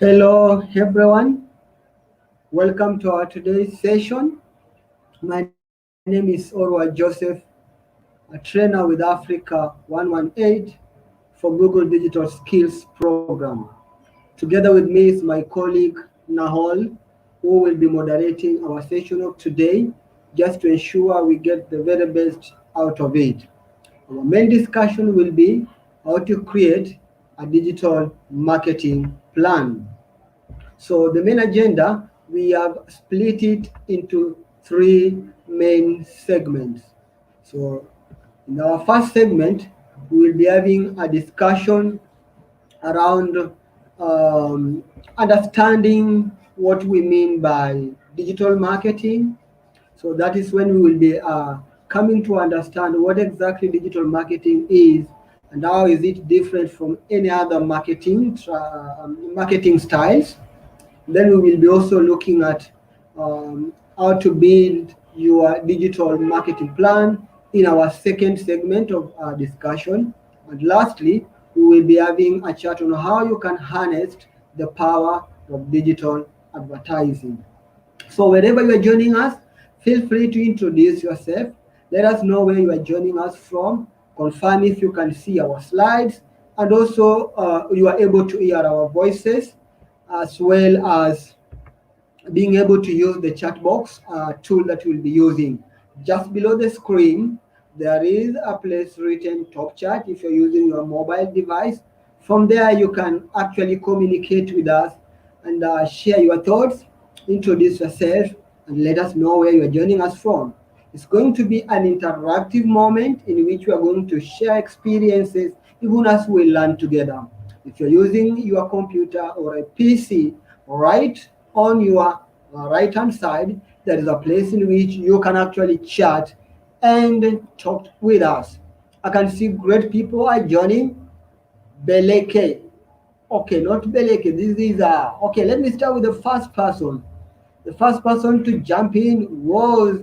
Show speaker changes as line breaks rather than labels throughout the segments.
Hello, everyone. Welcome to our today's session. My name is Orwa Joseph, a trainer with Africa 118 for Google Digital Skills Program. Together with me is my colleague Nahol, who will be moderating our session of today just to ensure we get the very best out of it. Our main discussion will be how to create a digital marketing plan. So the main agenda, we have split it into three main segments. So in our first segment, we will be having a discussion around understanding what we mean by digital marketing. So that is when we will be coming to understand what exactly digital marketing is and how is it different from any other marketing styles. Then we will be also looking at how to build your digital marketing plan in our second segment of our discussion. And lastly, we will be having a chat on how you can harness the power of digital advertising. So wherever you are joining us, feel free to introduce yourself. Let us know where you are joining us from. Confirm if you can see our slides, and also you are able to hear our voices, as well as being able to use the chat box tool that we'll be using. Just below the screen, there is a place written top chat if you're using your mobile device. From there, you can actually communicate with us and share your thoughts, introduce yourself, and let us know where you're joining us from. It's going to be an interactive moment in which we are going to share experiences even as we learn together. If you're using your computer or a PC, right on your right hand side, there is a place in which you can actually chat and talk with us. I can see great people are joining. Beleke. Okay, not Beleke. This is okay. Let me start with the first person. The first person to jump in was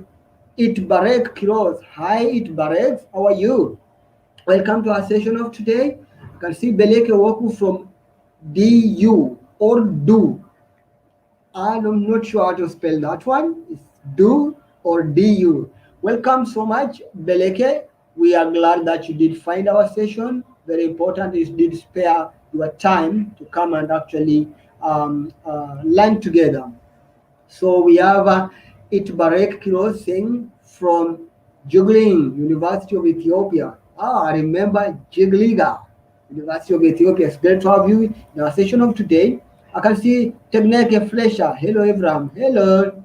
Itbarek Kiros. Hi, Itbarek. How are you? Welcome to our session of today. You can see Beleke Woku from DU or Do. I'm not sure how to spell that one. It's Do or DU. Welcome so much, Beleke. We are glad that you did find our session. Very important is did spare your time to come and actually learn together. So we have Itbarek Kiros Singh from Juggling, University of Ethiopia. I remember Jigliga, University of Ethiopia. It's great to have you in our session of today. I can see Tegneke Flesher. Hello, Evram. Hello.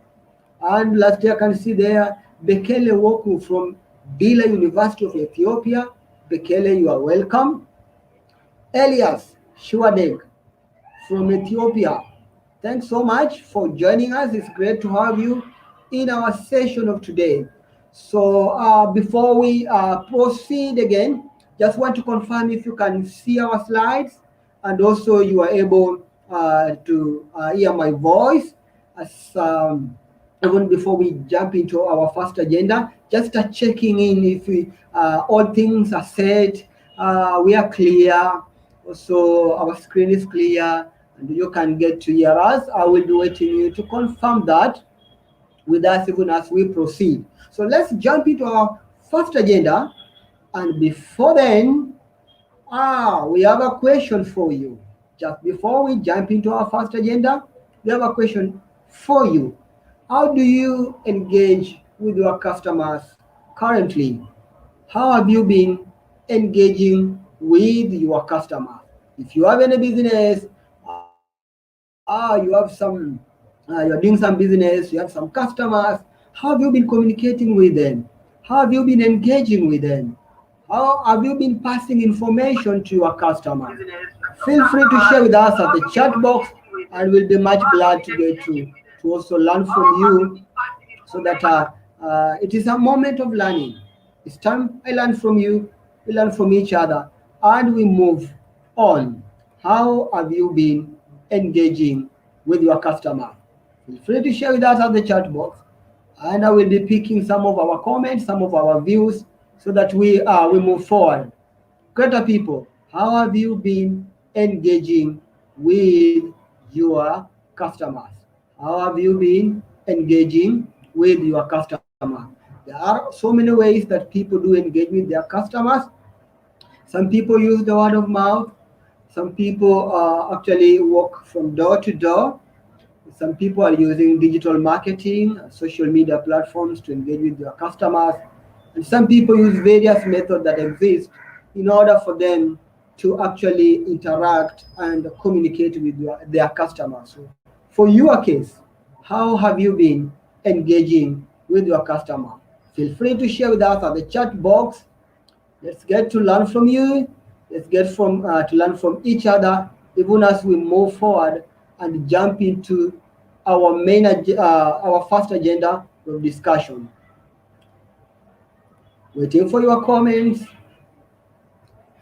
And last year I can see there Bekele Woku from Dila University of Ethiopia. Bekele, you are welcome. Elias Shuadeg from Ethiopia. Thanks so much for joining us. It's great to have you in our session of today. So before we proceed again, just want to confirm if you can see our slides and also you are able to hear my voice as even before we jump into our first agenda, just checking in if all things are set, we are clear, so our screen is clear, and you can get to hear us. I will be waiting you to confirm that with us even as we proceed. So let's jump into our first agenda. And before then, we have a question for you. Just before we jump into our first agenda, we have a question for you. How do you engage with your customers currently? How have you been engaging with your customers? If you have any business, you're doing some business, you have some customers, how have you been communicating with them? How have you been engaging with them? How have you been passing information to your customers? Feel free to share with us at the chat box, and we'll be much glad to get to also learn from you so that it is a moment of learning. It's time I learn from you, we learn from each other, and we move on. How have you been engaging with your customer? Feel free to share with us at the chat box, and I will be picking some of our comments, some of our views, so that we move forward. Greater people, how have you been engaging with your customers? How have you been engaging with your customer? There are so many ways that people do engage with their customers. Some people use the word of mouth. Some people actually walk from door to door. Some people are using digital marketing, social media platforms to engage with their customers. And some people use various methods that exist in order for them to actually interact and communicate with their customers. So for your case, how have you been engaging with your customer? Feel free to share with us at the chat box. Let's get to learn from you. Let's get from to learn from each other, even as we move forward and jump into our first agenda of discussion. Waiting for your comments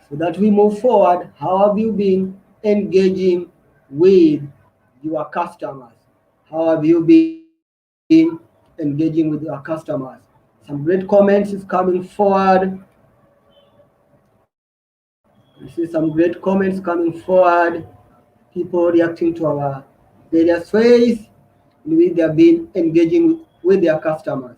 so that we move forward. How have you been engaging with your customers? How have you been engaging with your customers? Some great comments is coming forward. You see some great comments coming forward. People reacting to our various ways in which they have been engaging with their customers.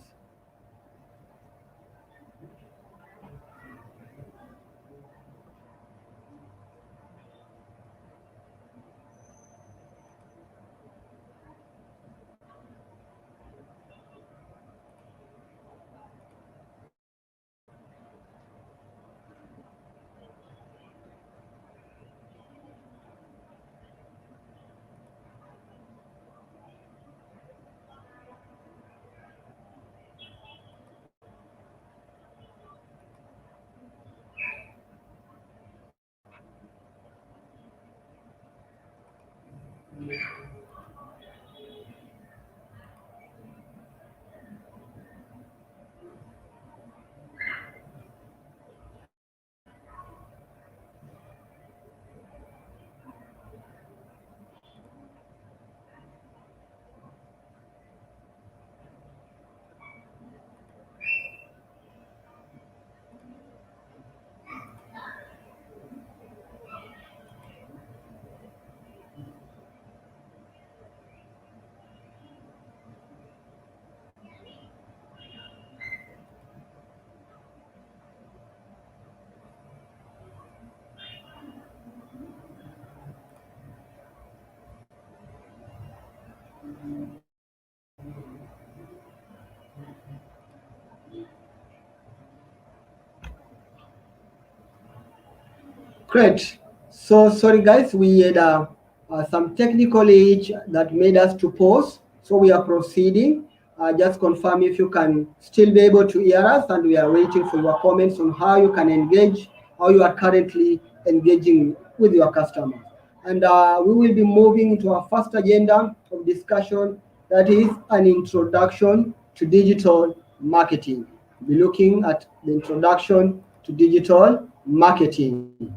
Great. So sorry guys, we had some technical glitch that made us to pause. So we are proceeding. Just confirm if you can still be able to hear us, and we are waiting for your comments on how you can engage, how you are currently engaging with your customers. And we will be moving into our first agenda of discussion, that is an introduction to digital marketing. We'll be looking at the introduction to digital marketing.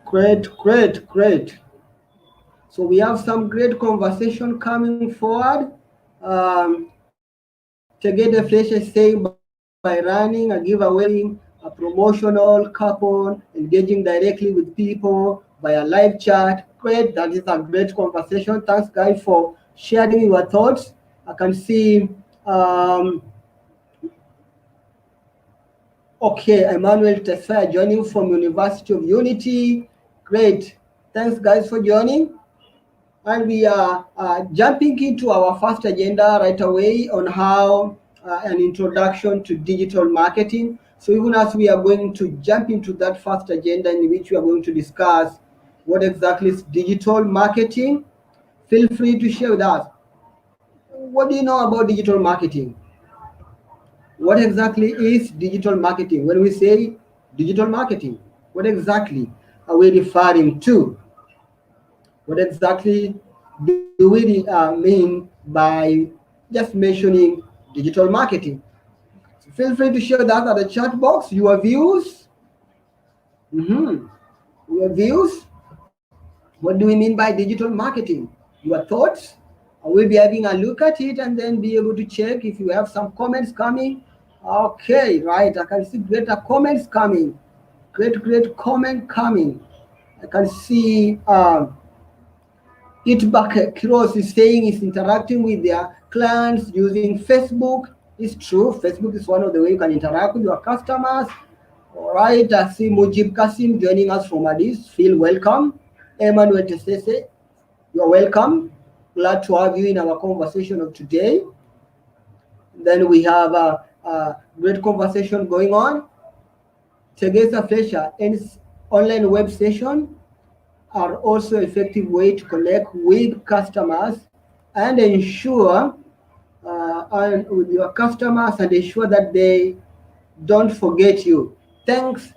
Great, great, great. So we have some great conversation coming forward. Tegede Flesh is saying by running a giveaway, a promotional coupon, engaging directly with people via live chat. Great, that is a great conversation. Thanks, guys, for sharing your thoughts. I can see okay, Emmanuel Tesfaye joining from University of Unity. Great. Thanks, guys, for joining. And we are jumping into our first agenda right away on how an introduction to digital marketing. So even as we are going to jump into that first agenda in which we are going to discuss what exactly is digital marketing, Feel free to share with us. What do you know about digital marketing? What exactly is digital marketing? When we say digital marketing, what exactly are we referring to? What exactly do we mean by just mentioning digital marketing? So feel free to share that at the chat box, your views. Mhm. Your views. What do we mean by digital marketing? Your thoughts. We'll be having a look at it and then be able to check if you have some comments coming. Okay, right. I can see greater comments coming. Great comment coming. I can see Itback Cross is saying is interacting with their clients using Facebook. It's true. Facebook is one of the way you can interact with your customers. All right. I see Mujib Kasim joining us from Addis. Feel welcome. Emmanuel Tesese, you're welcome. Glad to have you in our conversation of today. Then we have a great conversation going on. Tegesa Fletcher, online web session are also effective way to connect with customers and ensure and with your customers and ensure that they don't forget you. Thanks,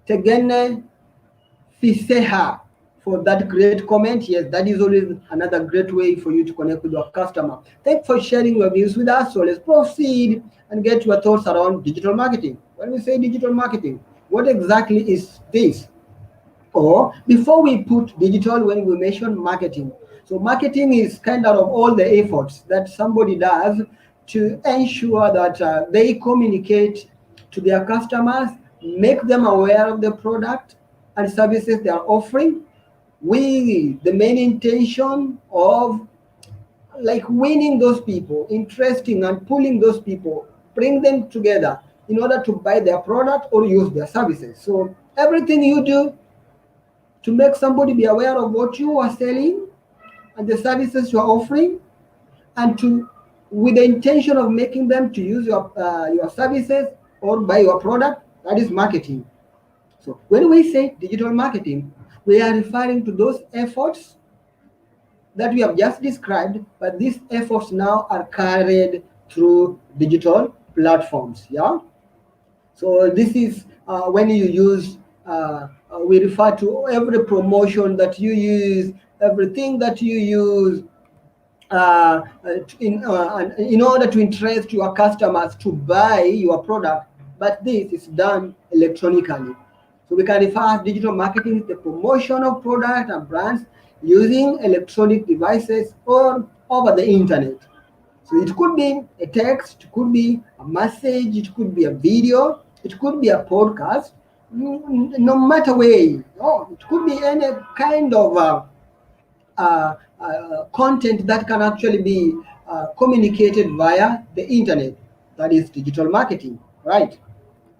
Tegene Fiseha, for that great comment. Yes, that is always another great way for you to connect with your customer. Thanks for sharing your views with us. So let's proceed and get your thoughts around digital marketing. When we say digital marketing, what exactly is this? Or before we put digital, when we mention marketing, so marketing is kind of all the efforts that somebody does to ensure that they communicate to their customers, make them aware of the product and services they are offering, with the main intention of like winning those people, interesting and pulling those people, bring them together in order to buy their product or use their services. So everything you do to make somebody be aware of what you are selling and the services you are offering, and to with the intention of making them to use your services or buy your product, that is marketing. So when we say digital marketing, we are referring to those efforts that we have just described, but these efforts now are carried through digital platforms. Yeah. So this is when you use, we refer to every promotion that you use, everything that you use in order to interest your customers to buy your product. But this is done electronically. So we can refer as digital marketing is the promotion of product and brands using electronic devices or over the internet. So it could be a text, it could be a message, it could be a video, it could be a podcast, no matter way. Oh, it could be any kind of content that can actually be communicated via the internet. That is digital marketing, right?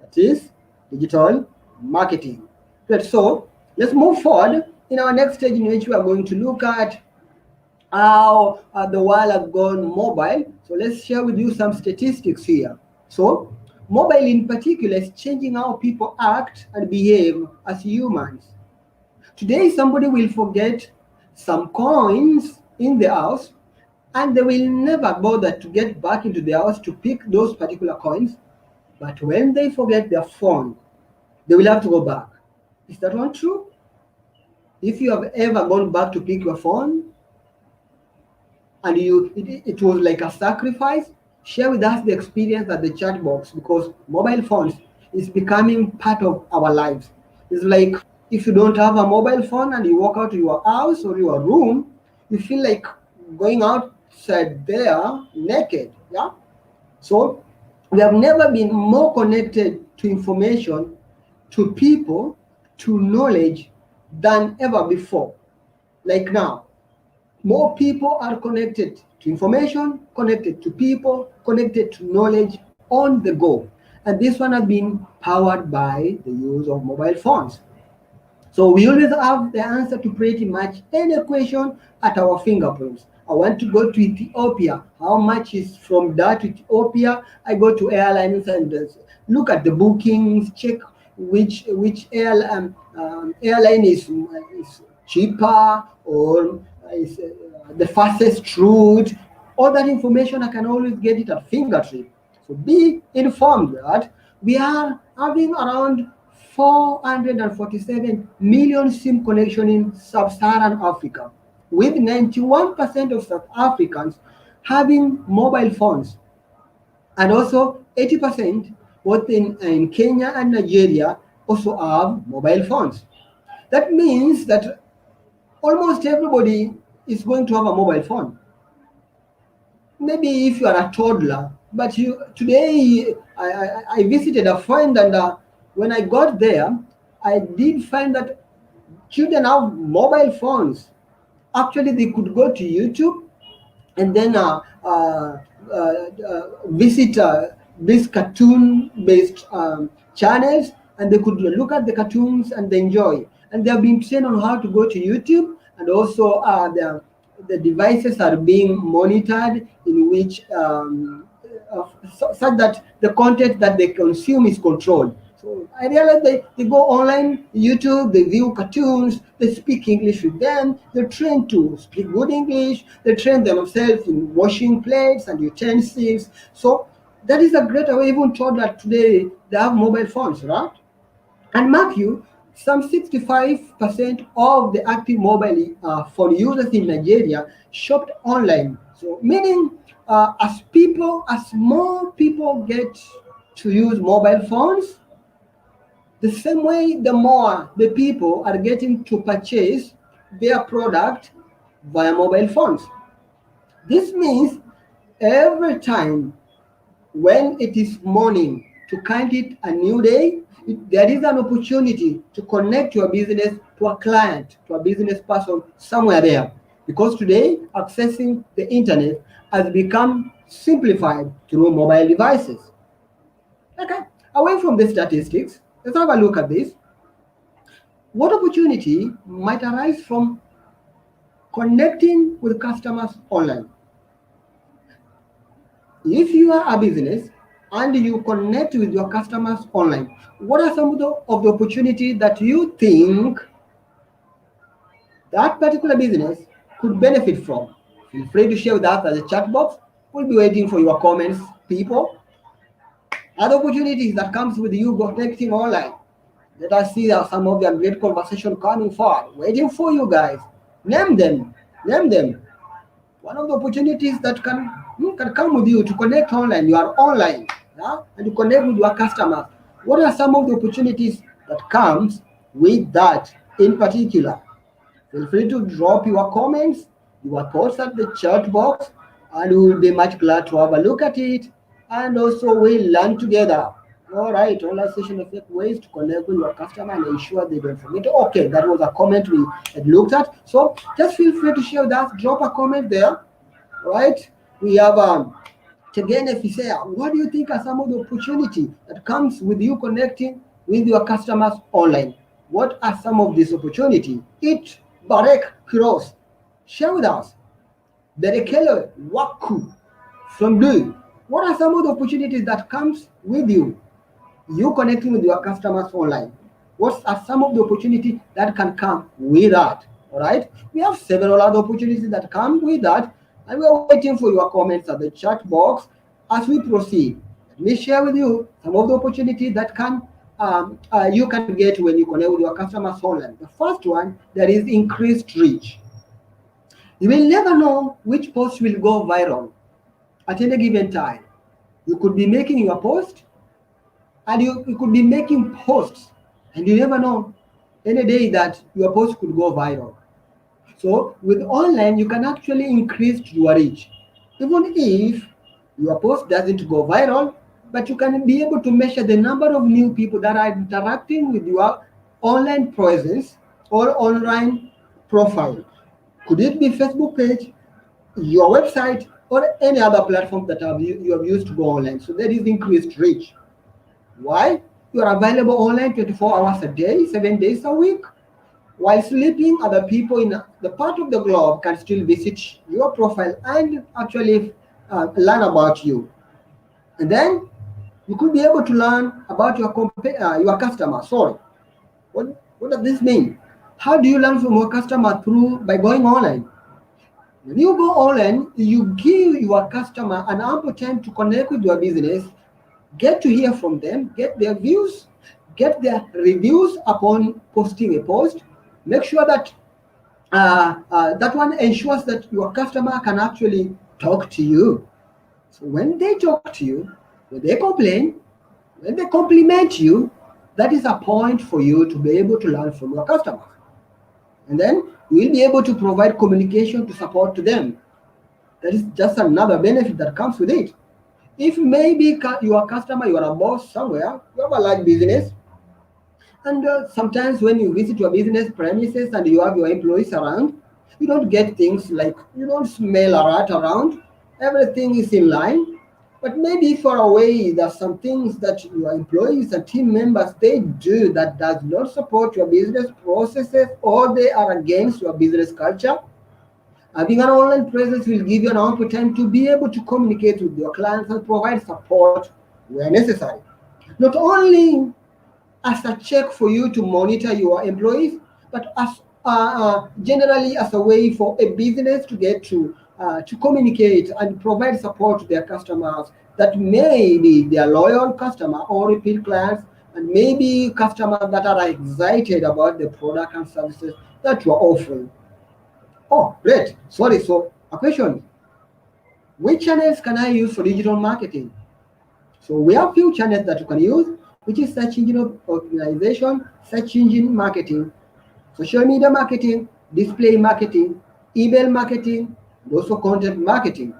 That is digital marketing. Good. So let's move forward in our next stage, in which we are going to look at how the world has gone mobile. So let's share with you some statistics here. So mobile in particular is changing how people act and behave as humans. Today somebody will forget some coins in the house and they will never bother to get back into the house to pick those particular coins. But when they forget their phone, they will have to go back. Is that one true? If you have ever gone back to pick your phone, and it was like a sacrifice, share with us the experience at the chat box, because mobile phones is becoming part of our lives. It's like if you don't have a mobile phone and you walk out to your house or your room, you feel like going outside there naked. Yeah. So we have never been more connected to information, to people, to knowledge than ever before. Like now, more people are connected to information, connected to people, connected to knowledge on the go. And this one has been powered by the use of mobile phones. So we always have the answer to pretty much any question at our fingerprints. I want to go to Ethiopia. How much is from that to Ethiopia? I go to airlines and look at the bookings, check which airline is cheaper, or is the fastest route. All that information, I can always get it at fingertip. So be informed that we are having around 447 million SIM connection in sub-Saharan Africa, with 91% of South Africans having mobile phones, and also 80% both in Kenya and Nigeria also have mobile phones. That means that almost everybody is going to have a mobile phone. Maybe if you are a toddler, but you today I visited a friend, and when I got there, I did find that children have mobile phones. Actually, they could go to YouTube and then visit these cartoon-based channels, and they could look at the cartoons and they enjoy. And they have been trained on how to go to YouTube, and also the devices are being monitored, in which such that the content that they consume is controlled. So I realized they go online, YouTube, they view cartoons, they speak English with them, they're trained to speak good English, they train themselves in washing plates and utensils. So that is a great way. Even told that today they have mobile phones, right? And mark you, some 65% of the active mobile phone users in Nigeria shopped online. So meaning, as more people get to use mobile phones, the same way the more the people are getting to purchase their product via mobile phones. This means every time when it is morning, to count it a new day, there is an opportunity to connect your business to a client, to a business person somewhere there. Because today, accessing the internet has become simplified through mobile devices. Okay, away from the statistics, let's have a look at this. What opportunity might arise from connecting with customers online? If you are a business and you connect with your customers online, what are some of the opportunities that you think that particular business could benefit from? Feel free to share with us as a chat box. We'll be waiting for your comments, people. Other opportunities that comes with you connecting online. Let us see some of the great conversation coming forward. Waiting for you guys. Name them. Name them. One of the opportunities that can come with you to connect online. You are online, yeah? And you connect with your customers. What are some of the opportunities that comes with that in particular? Feel free to drop your comments, your thoughts at the chat box, and we will be much glad to have a look at it. And also we'll learn together. All right, online session effect ways to connect with your customer and ensure they don't forget. Okay, that was a comment we had looked at. So just feel free to share that. Drop a comment there. Right? We have Tegene Fisea. What do you think are some of the opportunity that comes with you connecting with your customers online? What are some of these opportunity? It Barek Kiros. Share with us. Berekele Waku from Blue. What are some of the opportunities that comes with you connecting with your customers online? What are some of the opportunities that can come with that? All right, we have several other opportunities that come with that, and we are waiting for your comments at the chat box as we proceed. Let me share with you some of the opportunities that you can get when you connect with your customers online. The first one, there is increased reach. You will never know which post will go viral at any given time. You could be making your post, and you could be making posts, and you never know any day that your post could go viral. So with online, you can actually increase your reach. Even if your post doesn't go viral, but you can be able to measure the number of new people that are interacting with your online presence or online profile. Could it be Facebook page, your website, or any other platform that you have used to go online? So there is increased reach. Why? You are available online 24 hours a day, 7 days a week. While sleeping, other people in the part of the globe can still visit your profile and actually learn about you. And then you could be able to learn about your customer. Sorry, what does this mean? How do you learn from your customer? By going online. When you go online, you give your customer an ample time to connect with your business, get to hear from them, get their views, get their reviews upon posting a post. Make sure that that one ensures that your customer can actually talk to you. So when they talk to you, when they complain, when they compliment you, that is a point for you to be able to learn from your customers. And then you will be able to provide communication to support to them. That is just another benefit that comes with it. If maybe your customer, you are a boss somewhere, you have a large business, and sometimes when you visit your business premises and you have your employees around, you don't get things like you don't smell a rat around. Everything is in line. But maybe far away, there's some things that your employees and team members they do that does not support your business processes or they are against your business culture. Having an online presence will give you an ample time to be able to communicate with your clients and provide support where necessary. Not only as a check for you to monitor your employees, but as generally as a way for a business to get to communicate and provide support to their customers that may be their loyal customer or repeat clients, and maybe customers that are excited about the product and services that you are offering. Oh, great. Sorry. So, a question: which channels can I use for digital marketing? So we have few channels that you can use, which is search engine optimization, search engine marketing, social media marketing, display marketing, email marketing, and also content marketing.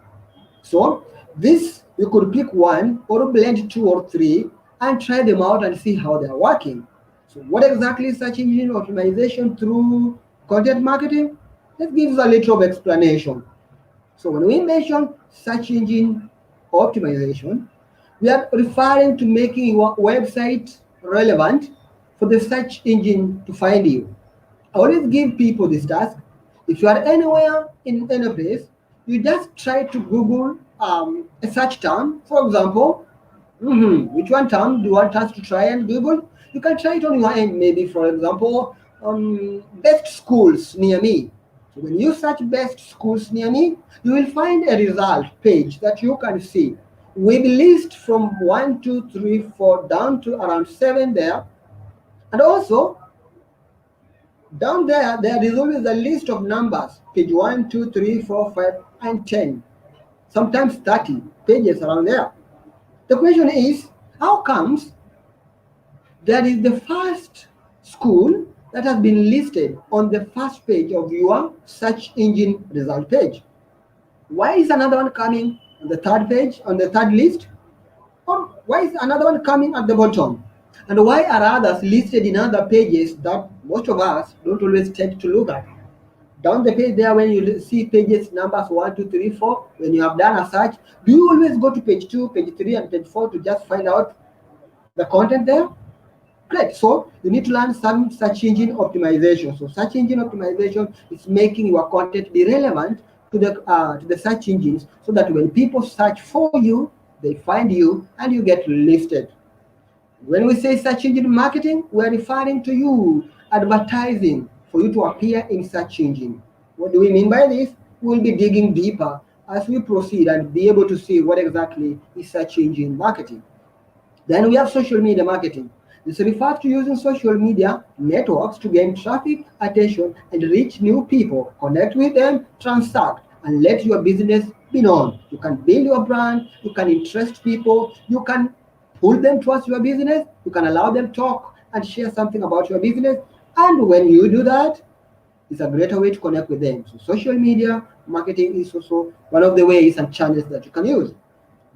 So this you could pick one or blend two or three and try them out and see how they are working. So what exactly is search engine optimization through content marketing? Let's give a little of explanation. So when we mention search engine optimization, we are referring to making your website relevant for the search engine to find you. I always give people this task. If you are anywhere in any place, you just try to Google a search term. For example, which one term do you want us to try and Google? You can try it on your end, maybe, for example, best schools near me. So when you search best schools near me, you will find a result page that you can see with list from 1, 2, 3, 4 down to around 7 there. And also down there, there is always a list of numbers, page 1, 2, 3, 4, 5, and 10, sometimes 30 pages around there. The question is, how comes there is the first school that has been listed on the first page of your search engine result page? Why is another one coming on the third page, on the third list? Or why is another one coming at the bottom? And why are others listed in other pages that most of us don't always tend to look at? Down the page there, when you see pages numbers 1, 2, 3, 4, when you have done a search, do you always go to page 2, page 3, and page 4 to just find out the content there? Great. So you need to learn some search engine optimization. So search engine optimization is making your content be relevant to the search engines, so that when people search for you, they find you and you get listed. When we say search engine marketing, we're referring to you advertising for you to appear in search engine. What do we mean by this? We'll be digging deeper as we proceed and be able to see what exactly is search engine marketing. Then we have social media marketing. This refers to using social media networks to gain traffic, attention, and reach new people, connect with them, transact, and let your business be known. You can build your brand, you can interest people, you can pull them towards your business, you can allow them talk and share something about your business. And when you do that, it's a greater way to connect with them. So social media marketing is also one of the ways and channels that you can use.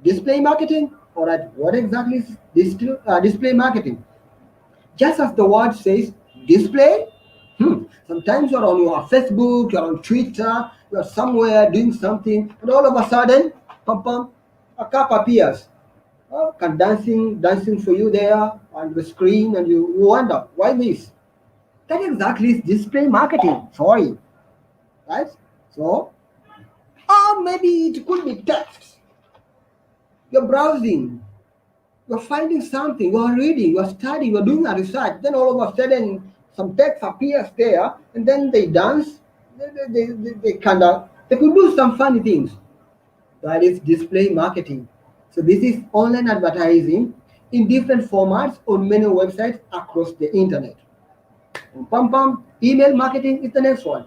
Display marketing. All right, what exactly is display marketing? Just as the word says, display. Sometimes you're on your Facebook, you're on Twitter, you're somewhere doing something, and all of a sudden, pum pum, a cup appears. Can dancing for you there on the screen, and you wonder why this. That exactly is display marketing. Sorry, right? So, or maybe it could be text. You're browsing, you're finding something, you're reading, you're studying, you're doing a research, then all of a sudden some text appears there, and then they dance, they kind of They could do some funny things. That is display marketing. So this is online advertising in different formats on many websites across the internet. Pum pum, email marketing is the next one.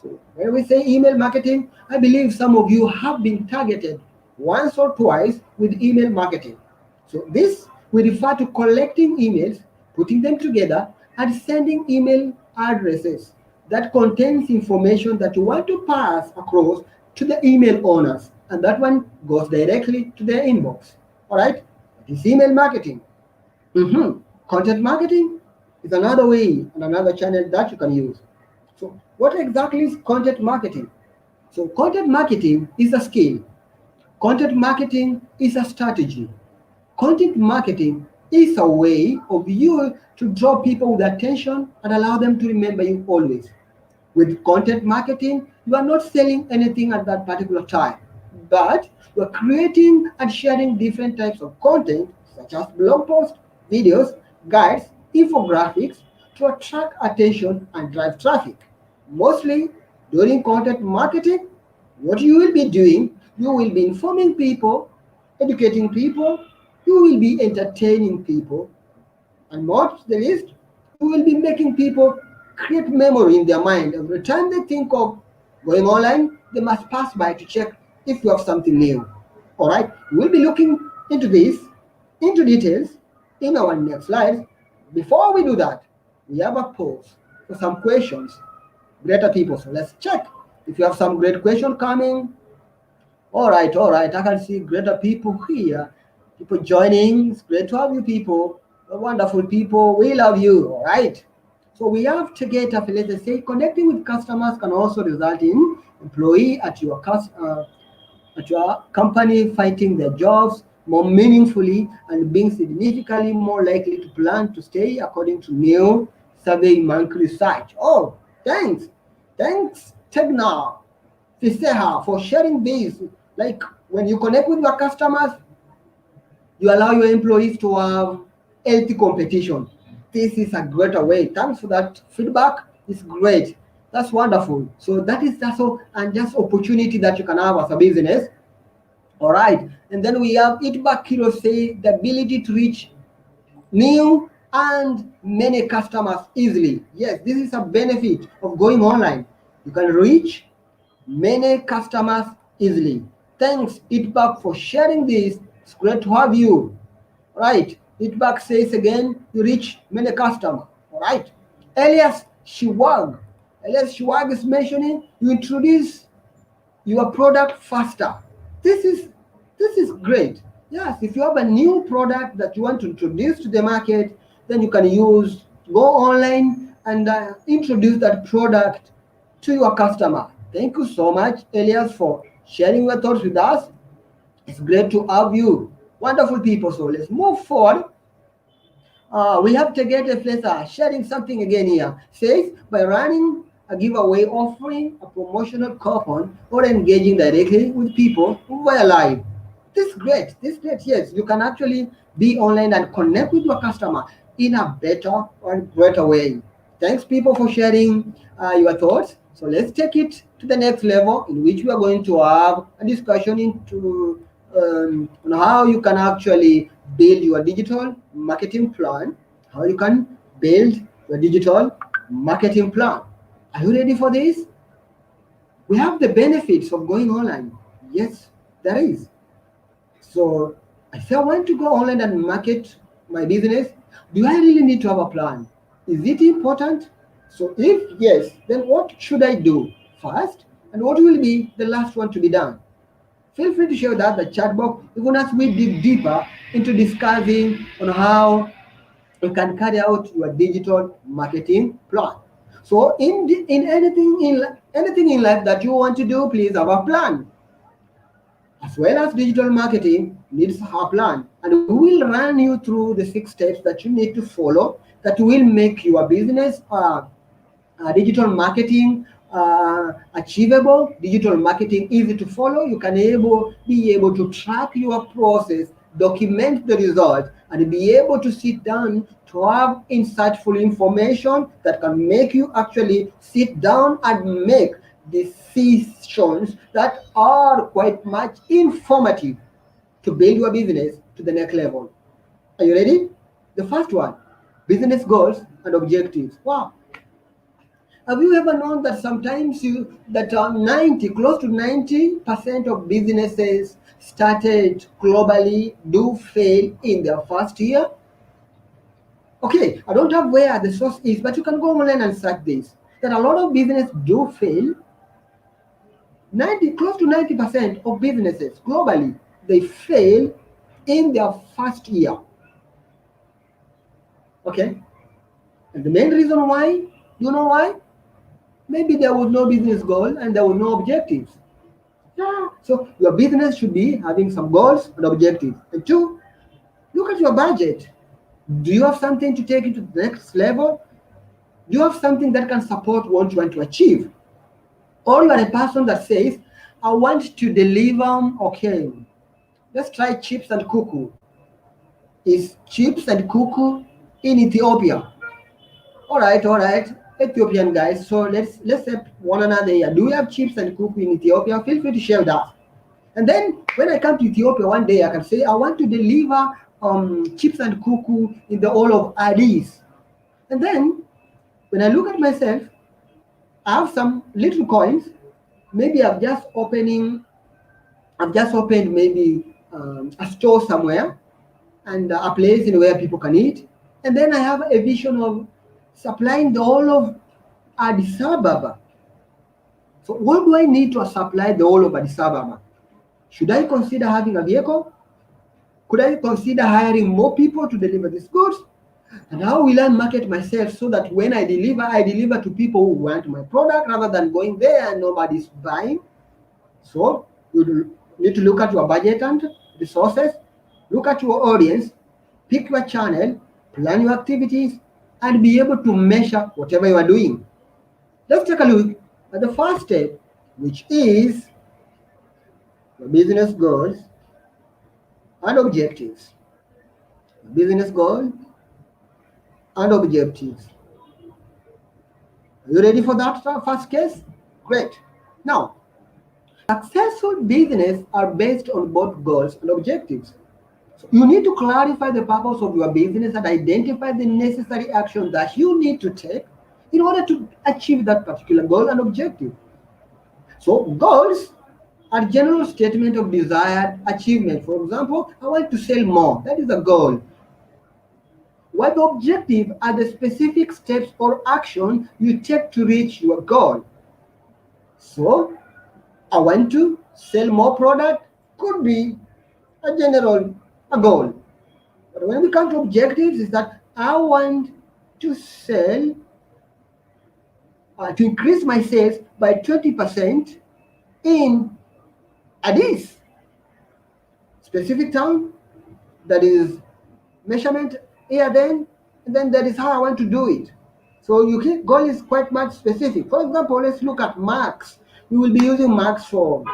So when we say email marketing, I believe some of you have been targeted once or twice with email marketing. So this we refer to collecting emails, putting them together, and sending email addresses that contains information that you want to pass across to the email owners, and that one goes directly to their inbox. All right, this email marketing. Content marketing is another way and another channel that you can use. So, what exactly is content marketing? So, content marketing is a skill. Content marketing is a strategy. Content marketing is a way of you to draw people with attention and allow them to remember you always. With content marketing, you are not selling anything at that particular time, but you are creating and sharing different types of content, such as blog posts, videos, guides, infographics, to attract attention and drive traffic. Mostly during content marketing, what you will be doing, you will be informing people, educating people, you will be entertaining people, and not the least, you will be making people create memory in their mind. Every time they think of going online, they must pass by to check if you have something new. All right, we'll be looking into this, into details in our next slides. Before we do that, we have a pause for some questions. Greater people, so let's check if you have some great question coming. All right, all right. I can see greater people here. People joining. It's great to have you people. Wonderful people. We love you. All right. So we have to get up. Let's say connecting with customers can also result in employee at your company fighting their jobs more meaningfully and being significantly more likely to plan to stay, according to new survey monthly research. Oh, thanks. Thanks, Tegna Fiseha, for sharing this. Like when you connect with your customers, you allow your employees to have healthy competition. This is a greater way. Thanks for that feedback. It's great. That's wonderful. So that is also and just opportunity that you can have as a business. All right. And then we have it back Kilo say the ability to reach new and many customers easily. Yes, this is a benefit of going online. You can reach many customers easily. Thanks, Itback, for sharing this. It's great to have you. Right. Itback says again, you reach many customers. All right. Elias Shiwag. Elias Shiwag is mentioning you introduce your product faster. This is this is great. Yes, if you have a new product that you want to introduce to the market, then you can use go online and introduce that product to your customer. Thank you so much, Elias, for sharing your thoughts with us. It's great to have you. Wonderful people. So let's move forward. We have to get a Flesa sharing something again here. Says by running a giveaway, offering a promotional coupon, or engaging directly with people via live. This is great. This is great. Yes, you can actually be online and connect with your customer in a better or greater way. Thanks, people, for sharing your thoughts. So let's take it to the next level, in which we are going to have a discussion into on how you can actually build your digital marketing plan, how you can build your digital marketing plan. Are you ready for this? We have the benefits of going online. Yes, there is. So if I want to go online and market my business, do I really need to have a plan? Is it important? So if yes, then what should I do first? And what will be the last one to be done? Feel free to share that the chat box, even as we dig deeper into discussing on how you can carry out your digital marketing plan. So in anything in life that you want to do, please have a plan. As well as digital marketing needs a plan, and we will run you through the 6 steps that you need to follow that will make your business digital marketing achievable, digital marketing easy to follow. You can be able to track your process, document the result, and be able to sit down to have insightful information that can make you actually sit down and make decisions that are quite much informative to build your business to the next level. Are you ready? The first one, business goals and objectives. Wow. Have you ever known that sometimes close to 90% of businesses started globally do fail in their first year? Okay, I don't have where the source is, but you can go online and search this. That a lot of business do fail. Close to 90% of businesses globally, they fail in their first year. Okay, and the main reason why, you know why? Maybe there was no business goal and there was no objectives. Yeah. So your business should be having some goals and objectives. And two, look at your budget. Do you have something to take it to the next level? Do you have something that can support what you want to achieve? Or you are a person that says, I want to deliver, okay, let's try chips and cuckoo. Is chips and cuckoo in Ethiopia? All right, Ethiopian guys. So let's help one another here. Do we have chips and cuckoo in Ethiopia? Feel free to share that. And then when I come to Ethiopia one day, I can say I want to deliver chips and cuckoo in the whole of Addis. And then when I look at myself, I have some little coins. Maybe I've just opened maybe a store somewhere and a place in where people can eat. And then I have a vision of supplying the whole of Addis Ababa. So what do I need to supply the whole of Addis Ababa? Should I consider having a vehicle? Could I consider hiring more people to deliver these goods? And how will I market myself so that when I deliver to people who want my product rather than going there and nobody's buying? So you need to look at your budget and resources, look at your audience, pick your channel, plan your activities, and be able to measure whatever you are doing. Let's take a look at the first step, which is your business goals and objectives. Business goal and objectives. Are you ready for that first case? Great. Now, successful business are based on both goals and objectives. So you need to clarify the purpose of your business and identify the necessary action that you need to take in order to achieve that particular goal and objective. So goals are general statement of desired achievement. For example, I want to sell more. That is a goal. While the objective are the specific steps or action you take to reach your goal. So, I want to sell more product could be a goal. But when we come to objectives, is that I want to sell, to increase my sales by 20% in Addis. Specific town, that is measurement here then, and then that is how I want to do it. So your goal is quite much specific. For example, let's look at marks. We will be using marks for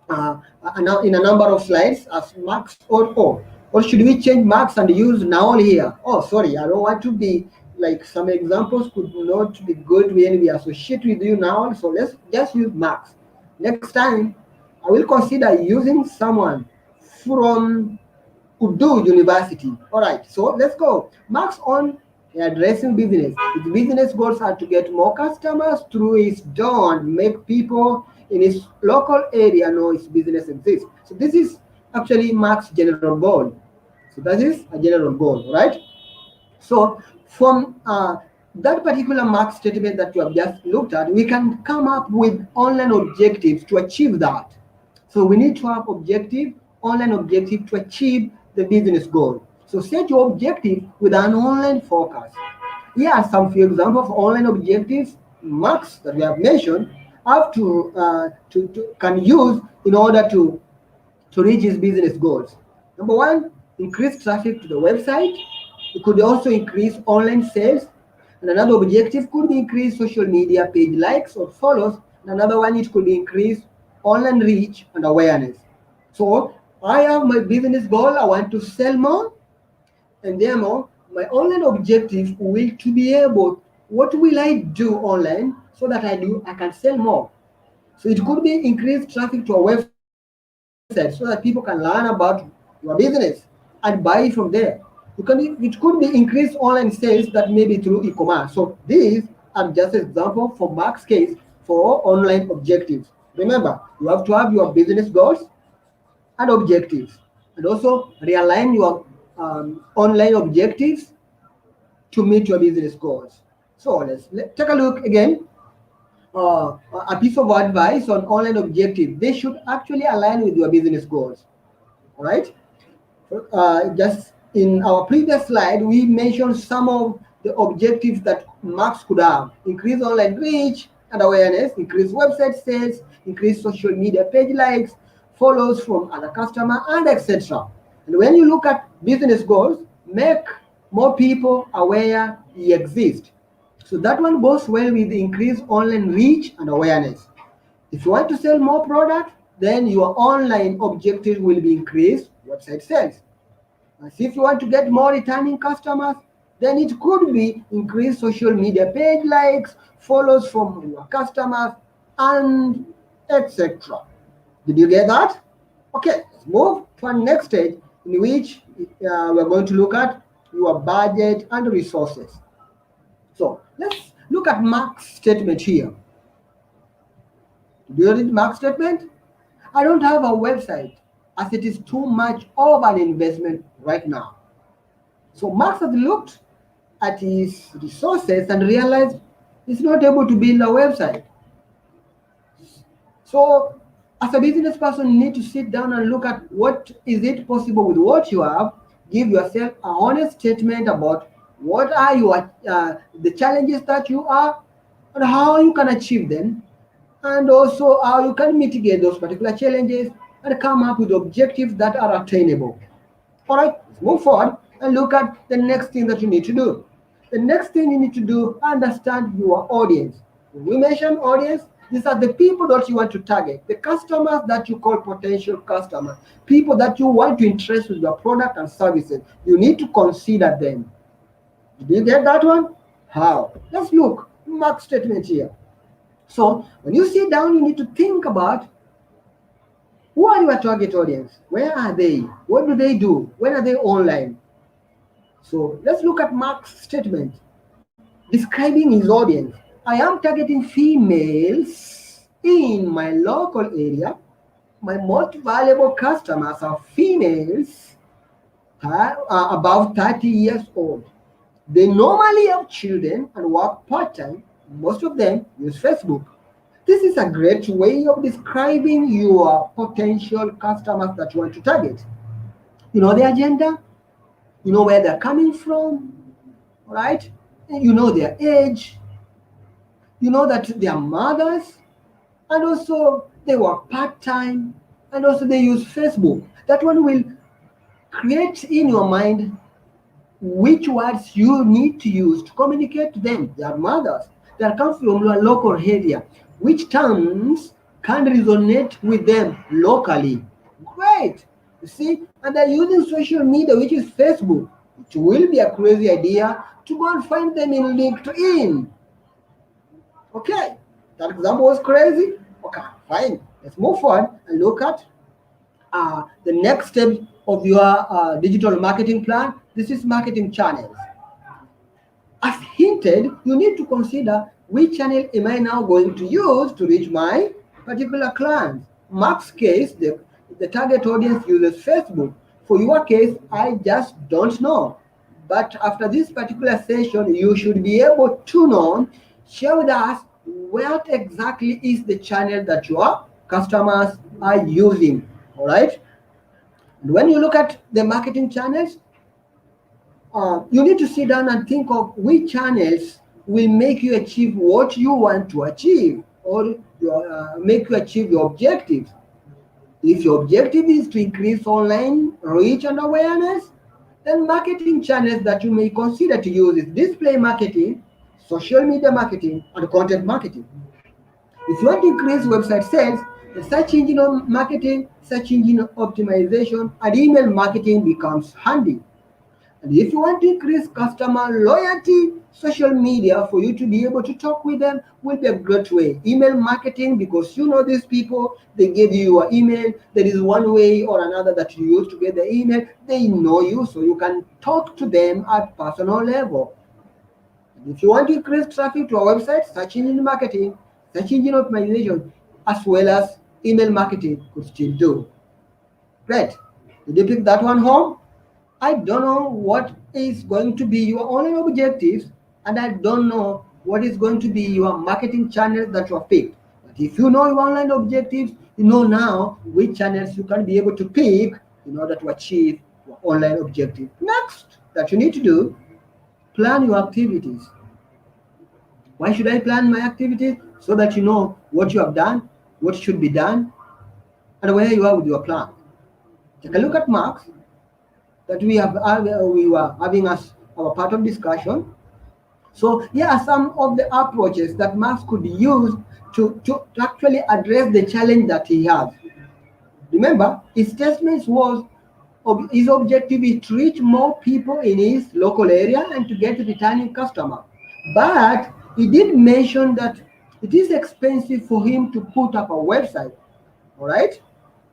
in a number of slides as marks or should we change marks and use null here? Oh, sorry, I don't want to be like some examples could not be good when we associate with you now. So let's just use marks. Next time, I will consider using someone from Urdu University. All right, so let's go. Marks on addressing business. Its business goals are to get more customers through its door and make people in its local area know its business exists. So this is actually Mark's general goal. So that is a general goal, right? So from that particular Mark statement that you have just looked at, we can come up with online objectives to achieve that. So we need to have online objective to achieve the business goal. So set your objective with an online focus. Here are some few examples of online objectives, marks that we have mentioned, have can use in order to reach his business goals. Number one, increase traffic to the website. It could also increase online sales. And another objective could be increase social media page likes or follows. And another one, it could increase online reach and awareness. So I have my business goal. I want to sell more. And therefore, my online objective will to be able, what will I do online so that I can sell more? So it could be increased traffic to a website so that people can learn about your business and buy from there. It could be increased online sales that may be through e-commerce. So these are just example for Mark's case for online objectives. Remember, you have to have your business goals and objectives, and also realign your online objectives to meet your business goals. So let's take a look again. A piece of advice on online objectives. They should actually align with your business goals. All right. Just in our previous slide, we mentioned some of the objectives that Max could have: increase online reach and awareness, increase website sales, increase social media page likes, follows from other customers, and etc. And when you look at business goals, make more people aware you exist. So that one goes well with increased online reach and awareness. If you want to sell more product, then your online objective will be increased website sales. And if you want to get more returning customers, then it could be increased social media page likes, follows from your customers, and etc. Did you get that? Okay, let's move to our next stage, in which we're going to look at your budget and resources. So let's look at Mark's statement here. Do you read Mark's statement? I don't have a website as it is too much of an investment right now. So Mark has looked at his resources and realized he's not able to build a website. So as a business person, you need to sit down and look at what is it possible with what you have. Give yourself a honest statement about what are your the challenges that you are and how you can achieve them, and also how you can mitigate those particular challenges and come up with objectives that are attainable. All right, let's move forward and look at the next thing that you need to do. The next thing you need to do, understand your audience. When we mention audience, these are the people that you want to target, the customers that you call potential customers, people that you want to interest with your product and services. You need to consider them. Did you get that one? How? Let's look. Mark statement here. So when you sit down, you need to think about who are your target audience? Where are they? What do they do? When are they online? So let's look at Mark's statement describing his audience. I am targeting females in my local area. My most valuable customers are females above 30 years old. They normally have children and work part-time. Most of them use Facebook. This is a great way of describing your potential customers that you want to target. You know their agenda, you know where they're coming from, right? You know their age, you know that they are mothers, and also they work part-time, and also they use Facebook. That one will create in your mind which words you need to use to communicate to them. They are mothers. They are come from a local area. Which terms can resonate with them locally? Great. You see, and they're using social media, which is Facebook. It will be a crazy idea to go and find them in LinkedIn. Okay, that example was crazy. Okay, fine. Let's move forward and look at the next step of your digital marketing plan. This is marketing channels. As hinted, you need to consider which channel am I now going to use to reach my particular clients. Mark's case, the target audience uses Facebook. For your case, I just don't know. But after this particular session, you should be able to know, share with us what exactly is the channel that your customers are using. All right. And when you look at the marketing channels, you need to sit down and think of which channels will make you achieve what you want to achieve, or make you achieve your objectives. If your objective is to increase online reach and awareness, then marketing channels that you may consider to use is display marketing, social media marketing, and content marketing. If you want to increase website sales, the search engine marketing, search engine optimization, and email marketing becomes handy. And if you want to increase customer loyalty, social media for you to be able to talk with them will be a great way. Email marketing, because you know these people, they give you your email. There is one way or another that you use to get the email. They know you, so you can talk to them at personal level. And if you want to increase traffic to our website, search engine marketing, search engine optimization, as well as email marketing could still do. Great. Did you pick that one home? I don't know what is going to be your online objectives, and I don't know what is going to be your marketing channels that you have picked. But if you know your online objectives, you know now which channels you can be able to pick in order to achieve your online objective. Next, that you need to do, plan your activities. Why should I plan my activities? So that you know what you have done, what should be done, and where you are with your plan. Take a look at marks that we were having as our part of discussion. So here are some of the approaches that Marx could use to actually address the challenge that he has. Remember, his statement was his objective is to reach more people in his local area and to get returning customer. But he did mention that it is expensive for him to put up a website. All right.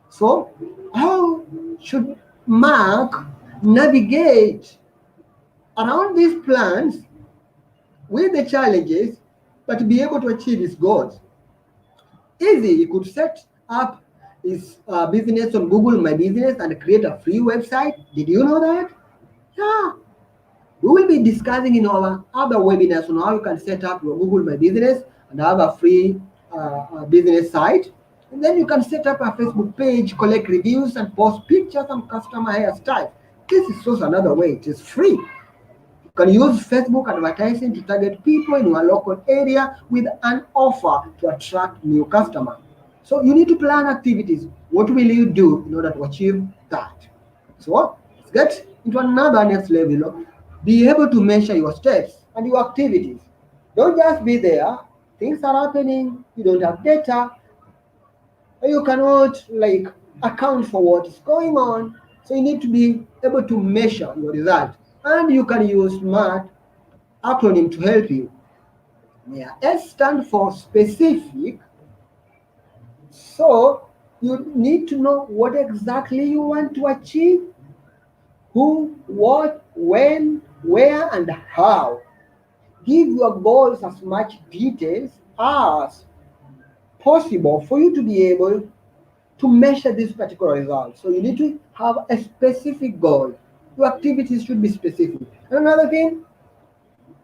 So how should Mark navigate around these plans with the challenges, but to be able to achieve his goals? Easy, he could set up his business on Google My Business and create a free website. Did you know that? Yeah. We will be discussing in our other webinars on how you can set up your Google My Business and have a free business site. And then you can set up a Facebook page, collect reviews, and post pictures and customer hairstyles. This is just another way. It is free. You can use Facebook advertising to target people in your local area with an offer to attract new customers. So you need to plan activities. What will you do in order to achieve that? So let's get into another next level. Be able to measure your steps and your activities. Don't just be there. Things are happening. You don't have data. You cannot account for what is going on. So you need to be able to measure your result. And you can use SMART acronym to help you. Yeah, S stands for specific. So you need to know what exactly you want to achieve, who, what, when, where, and how. Give your goals as much details as possible for you to be able to measure this particular result. So you need to have a specific goal. Your activities should be specific. And another thing,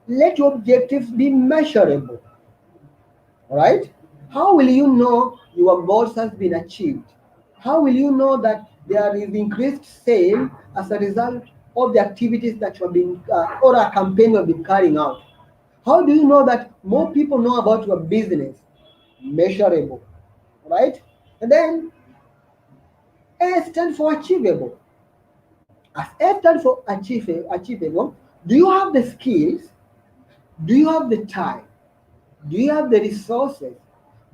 let your objectives be measurable. All right? How will you know your goals has been achieved? How will you know that there is increased sale as a result of the activities that you have been or a campaign you have been carrying out? How do you know that more people know about your business? Measurable, right? And then A stands for achievable. As A stands for achievable, do you have the skills? Do you have the time? Do you have the resources?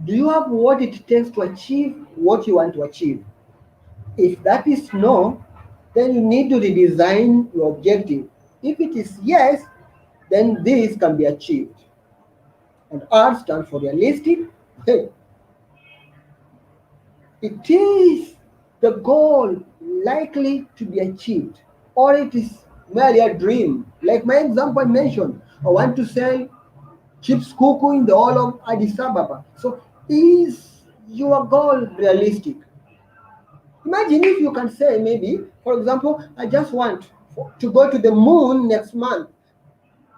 Do you have what it takes to achieve what you want to achieve? If that is no, then you need to redesign your objective. If it is yes, then this can be achieved. And R stands for realistic. Hey, it is the goal likely to be achieved, or it is merely a dream. Like my example I mentioned, I want to sell chips cuckoo in the whole of Addis Ababa. So is your goal realistic? Imagine if you can say maybe, for example, I just want to go to the moon next month,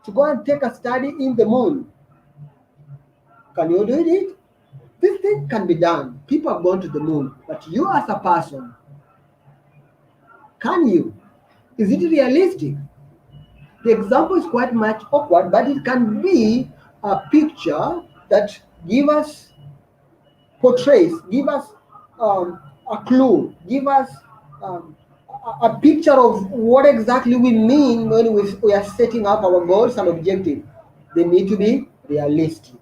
to go and take a study in the moon. Can you do it? This thing can be done. People have gone to the moon, but you as a person, can you? Is it realistic? The example is quite much awkward, but it can be a picture that give us a clue, give us a picture of what exactly we mean when we are setting up our goals and objectives. They need to be realistic.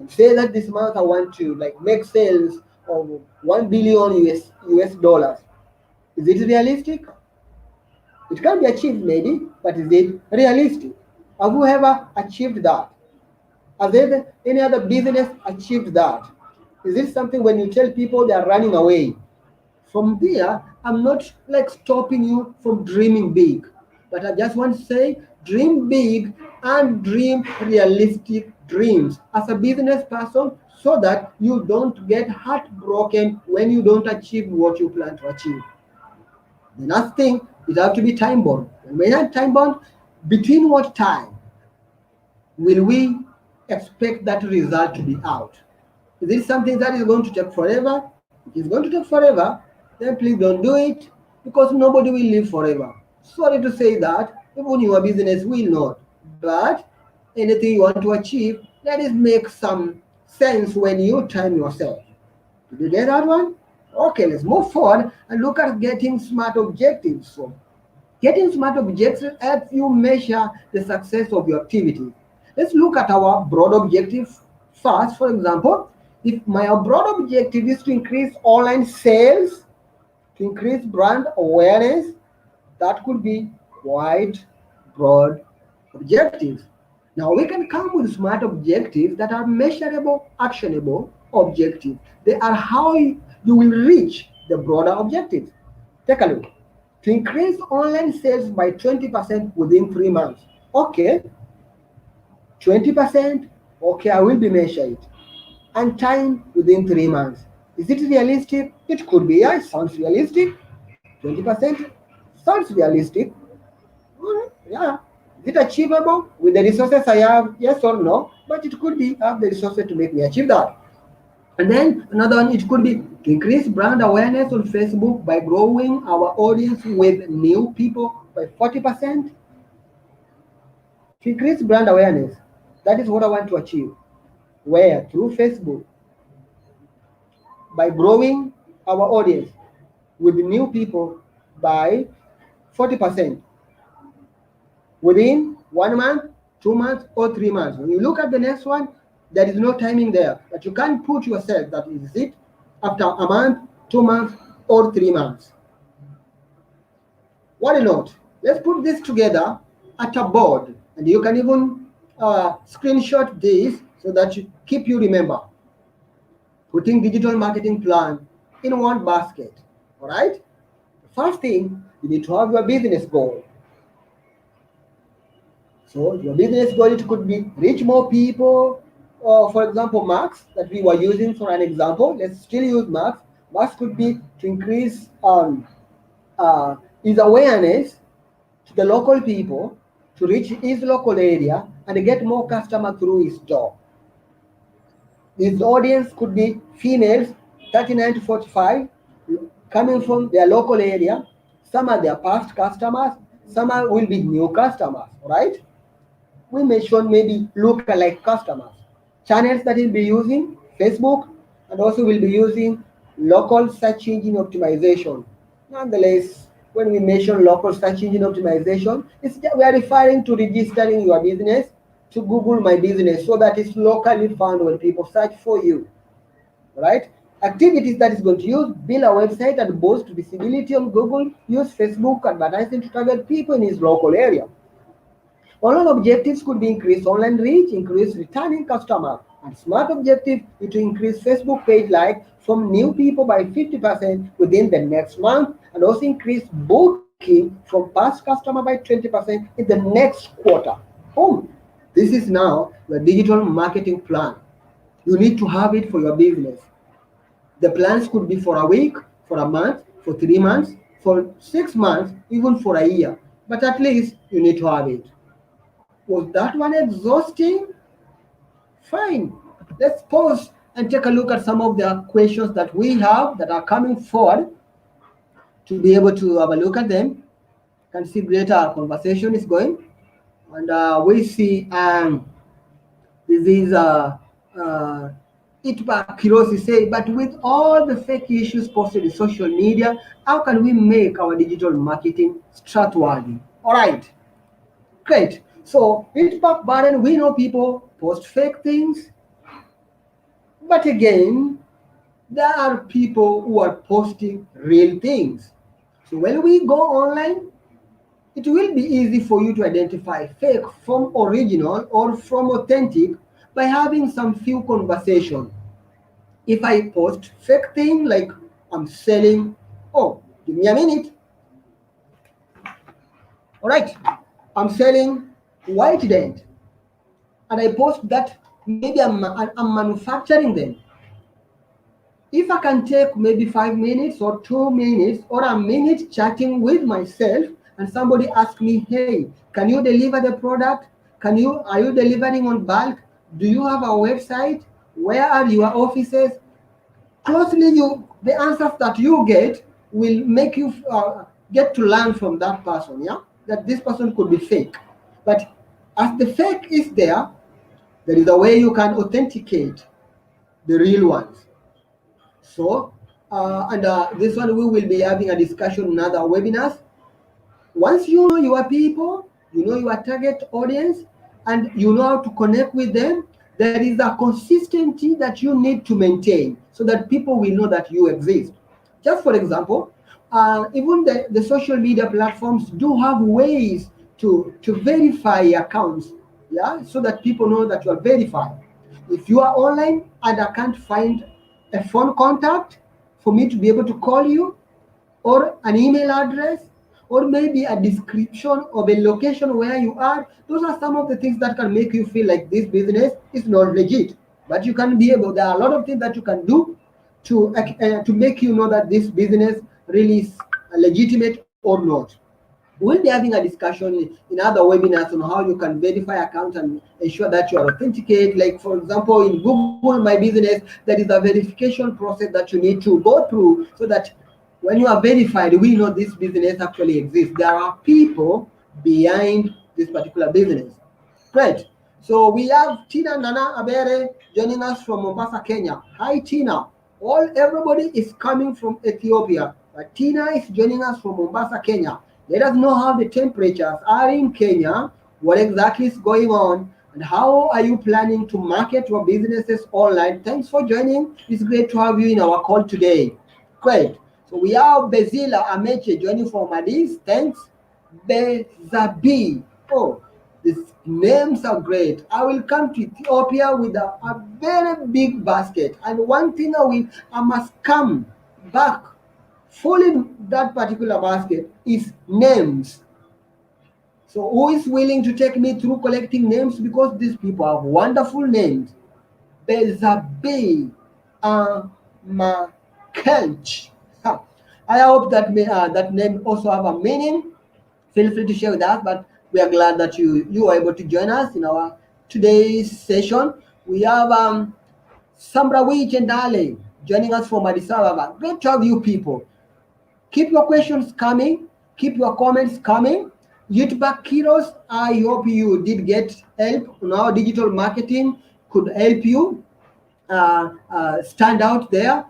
Say that this month I want to make sales of 1 billion US dollars. Is it realistic? It can be achieved maybe, but is it realistic? Have you ever achieved that? Has there any other business achieved that? Is it something when you tell people they are running away? From there, I'm not like stopping you from dreaming big, but I just want to say dream big and dream realistic dreams as a business person so that you don't get heartbroken when you don't achieve what you plan to achieve. The last thing is have to be time bound. And when I'm time bound, between what time will we expect that result to be out? Is it something that is going to take forever? If it's going to take forever, then please don't do it because nobody will live forever. Sorry to say that, even your business will not. But anything you want to achieve, let it make some sense when you time yourself. Did you get that one? Okay, let's move forward and look at getting smart objectives. So, getting smart objectives helps you measure the success of your activity. Let's look at our broad objective first. For example, if my broad objective is to increase online sales, to increase brand awareness, that could be quite broad objectives. Now we can come with smart objectives that are measurable, actionable objectives. They are how you will reach the broader objectives. Take a look. To increase online sales by 20% within 3 months. Okay, 20%. Okay, I will be measured. And time within 3 months. Is it realistic? It could be. Yeah, it sounds realistic. 20% sounds realistic. Yeah. Is it achievable with the resources I have? Yes or no? But it could be. I have the resources to make me achieve that. And then another one, it could be to increase brand awareness on Facebook by growing our audience with new people by 40%. To increase brand awareness, that is what I want to achieve. Where? Through Facebook, by growing our audience with new people by 40% within 1 month, 2 months, or 3 months. When you look at the next one, there is no timing there, but you can put yourself that is it after a month, 2 months, or 3 months. Why not? Let's put this together at a board, and you can even screenshot this so that you remember. Putting digital marketing plan in one basket. All right. First thing, you need to have your business goal. So your business goal, it could be reach more people. For example, Max that we were using for an example. Let's still use Max. Max could be to increase his awareness to the local people, to reach his local area and get more customers through his door. His audience could be females 39 to 45 coming from their local area. Some are their past customers, some will be new customers, right? We mentioned maybe lookalike customers. Channels that will be using Facebook and also will be using local search engine optimization. Nonetheless, when we mention local search engine optimization, we are referring to registering your business to Google My Business so that it's locally found when people search for you. Right? Activities that is going to use, build a website and boost visibility on Google, use Facebook advertising to target people in his local area. Online objectives could be increase online reach, increase returning customers, and smart objective is to increase Facebook page like from new people by 50% within the next month, and also increase booking from past customer by 20% in the next quarter. Oh, this is now your digital marketing plan. You need to have it for your business. The plans could be for a week, for a month, for 3 months, for 6 months, even for a year. But at least you need to have it. Was that one exhausting? Fine. Let's pause and take a look at some of the questions that we have that are coming forward to be able to have a look at them. You can see greater our conversation is going. And we see this is Itba Kirosi say, but with all the fake issues posted in social media, how can we make our digital marketing trustworthy? All right, great. So Itba Baden, we know people post fake things, but again, there are people who are posting real things. So when we go online, It will be easy for you to identify fake from original or from authentic by having some few conversation. If I post fake thing like I'm selling, oh, give me a minute. All right, I'm selling white dent, and I post that maybe I'm manufacturing them. If I can take maybe 5 minutes or 2 minutes or a minute chatting with myself, and somebody asks me, hey, can you deliver the product? Are you delivering on bulk? Do you have a website? Where are your offices? Closely, the answers that you get will make you get to learn from that person, yeah, that this person could be fake. But as the fake is there, there is a way you can authenticate the real ones. So, and this one we will be having a discussion in other webinars. Once you know your people, you know your target audience, and you know how to connect with them, there is a consistency that you need to maintain so that people will know that you exist. Just for example, even the social media platforms do have ways to verify accounts, yeah, so that people know that you are verified. If you are online and I can't find a phone contact for me to be able to call you, or an email address, or maybe a description of a location where you are, those are some of the things that can make you feel like this business is not legit. But you can be able, there are a lot of things that you can do to make you know that this business really is legitimate or not. We'll be having a discussion in other webinars on how you can verify accounts and ensure that you are authenticate. Like for example, in Google My Business, there is a verification process that you need to go through so that when you are verified, we know this business actually exists. There are people behind this particular business. Great. So we have Tina Nana Abere joining us from Mombasa, Kenya. Hi, Tina. Everybody is coming from Ethiopia, but Tina is joining us from Mombasa, Kenya. Let us know how the temperatures are in Kenya, what exactly is going on, and how are you planning to market your businesses online. Thanks for joining. It's great to have you in our call today. Great. So we have Bezila Ameche joining from Addis. Thanks. Bezabi. Oh, these names are great. I will come to Ethiopia with a very big basket. And one thing I must come back full in that particular basket is names. So who is willing to take me through collecting names? Because these people have wonderful names. Bezabe Amakelch. I hope that name also have a meaning. Feel free to share with us, but we are glad that you are able to join us in our today's session. We have Samrawich and Dale joining us from Addis Ababa. Great to have you people. Keep your questions coming. Keep your comments coming. YouTuber Kiros, I hope you did get help on how digital marketing could help you stand out there.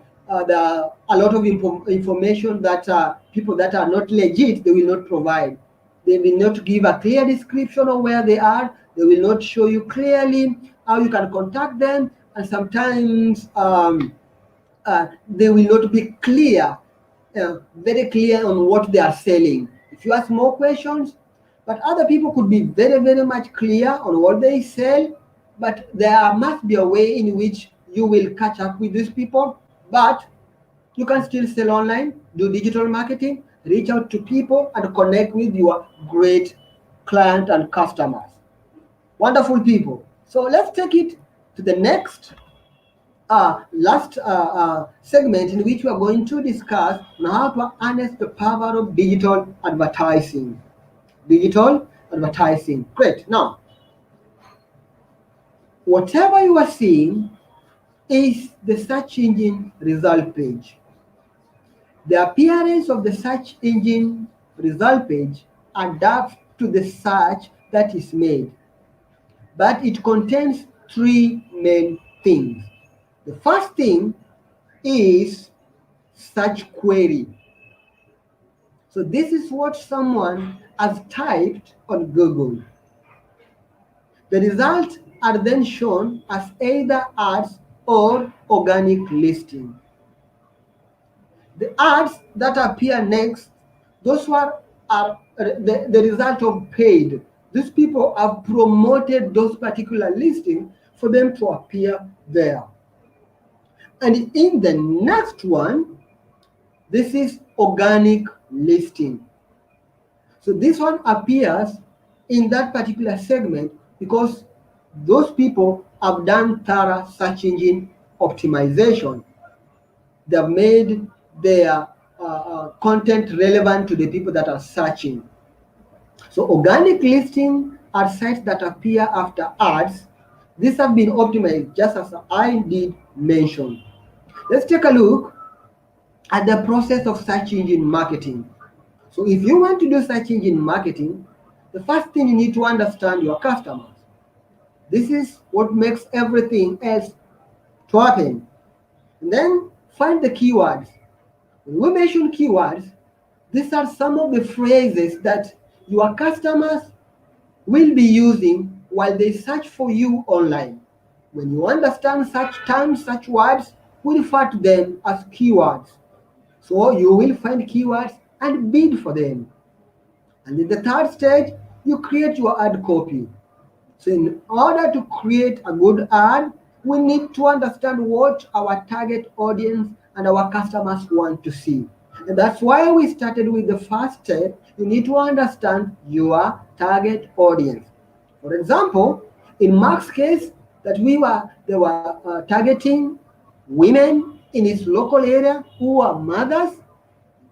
There are a lot of information that people that are not legit, they will not provide. They will not give a clear description of where they are. They will not show you clearly how you can contact them. And sometimes they will not be clear, very clear on what they are selling. If you ask more questions, but other people could be very, very much clear on what they sell, but there must be a way in which you will catch up with these people. But you can still sell online, do digital marketing, reach out to people, and connect with your great client and customers. Wonderful people. So let's take it to the next last segment in which we are going to discuss on how to harness the power of digital advertising. Digital advertising. Great. Now, whatever you are seeing is the search engine result page. The appearance of the search engine result page adapts to the search that is made, but it contains three main things. The first thing is search query. So this is what someone has typed on Google. The results are then shown as either ads or organic listing. The ads that appear next, those are the result of paid. These people have promoted those particular listings for them to appear there. And in the next one, this is organic listing. So this one appears in that particular segment because those people have done thorough search engine optimization. They've made their content relevant to the people that are searching. So organic listing are sites that appear after ads. These have been optimized just as I did mention. Let's take a look at the process of search engine marketing. So if you want to do search engine marketing, the first thing you need to understand your customers. This is what makes everything else to happen. And then find the keywords. When we mention keywords, these are some of the phrases that your customers will be using while they search for you online. When you understand such terms, such words, we refer to them as keywords. So you will find keywords and bid for them. And in the third stage, you create your ad copy. So in order to create a good ad, we need to understand what our target audience and our customers want to see. And that's why we started with the first step. You need to understand your target audience. For example, in Mark's case, that they were targeting women in his local area who are mothers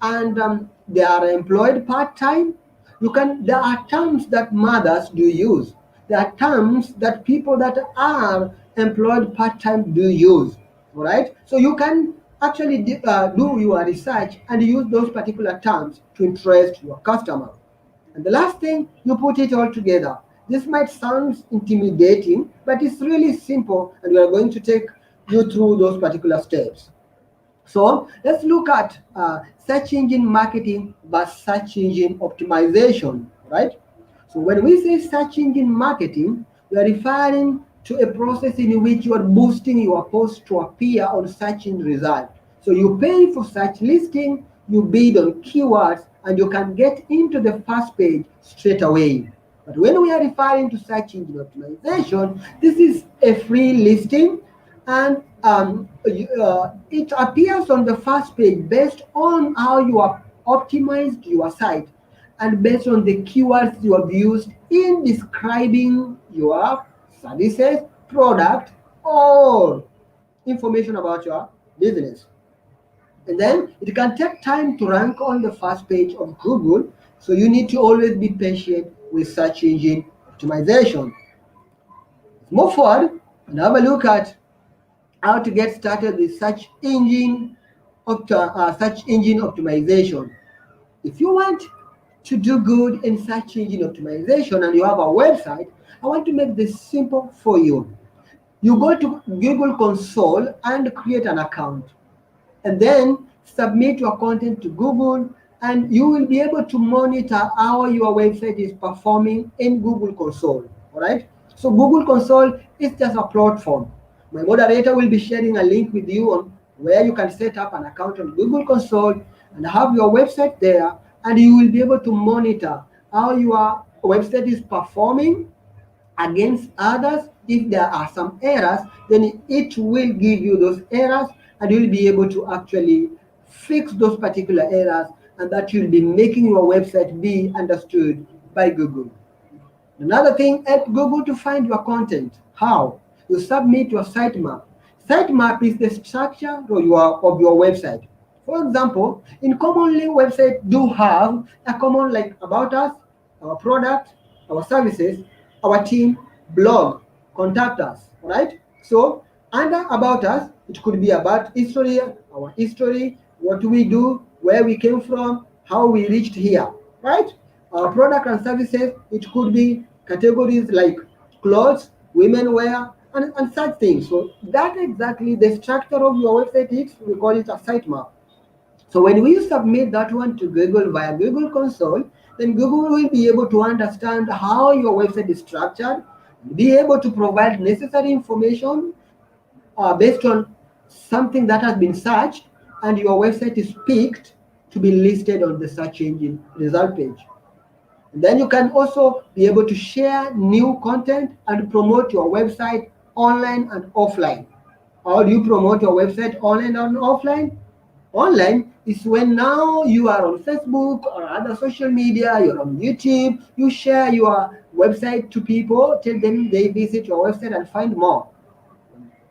and they are employed part-time. There are terms that mothers do use. There are terms that people that are employed part-time do use. All right, so you can actually do your research and use those particular terms to interest your customer. And the last thing, you put it all together. This might sound intimidating, but it's really simple, and we are going to take you through those particular steps. So let's look at search engine marketing versus search engine optimization, right? So when we say search engine marketing, we are referring to a process in which you are boosting your post to appear on search engine results. So you pay for search listing, you bid on keywords, and you can get into the first page straight away. But when we are referring to search engine optimization, this is a free listing, and it appears on the first page based on how you have optimized your site and based on the keywords you have used in describing your services, product, or information about your business. And then it can take time to rank on the first page of Google, so you need to always be patient with search engine optimization. Let's move forward and have a look at how to get started with search engine optimization. If you want to do good in search engine optimization and you have a website, I want to make this simple for you. You go to Google Console and create an account, and then submit your content to Google, and you will be able to monitor how your website is performing in Google Console. All right, so Google Console is just a platform. My moderator will be sharing a link with you on where you can set up an account on Google Console and have your website there, and you will be able to monitor how your website is performing against others. If there are some errors, then it will give you those errors, and you'll be able to actually fix those particular errors, and that you'll be making your website be understood by Google. Another thing, help Google to find your content. How? You submit your sitemap. Sitemap is the structure of your website. For example, in commonly websites do have a common like about us, our product, our services, our team, blog, contact us, right? So under about us, it could be about history, our history, what we do, where we came from, how we reached here, right? Our product and services, it could be categories like clothes, women wear, and such things. So that exactly the structure of your website is, we call it a sitemap. So when we submit that one to Google via Google Console, then Google will be able to understand how your website is structured, be able to provide necessary information based on something that has been searched, and your website is picked to be listed on the search engine result page. Then you can also be able to share new content and promote your website online and offline. How do you promote your website online and offline? Online is when now you are on Facebook or other social media, you're on YouTube, you share your website to people, tell them they visit your website and find more.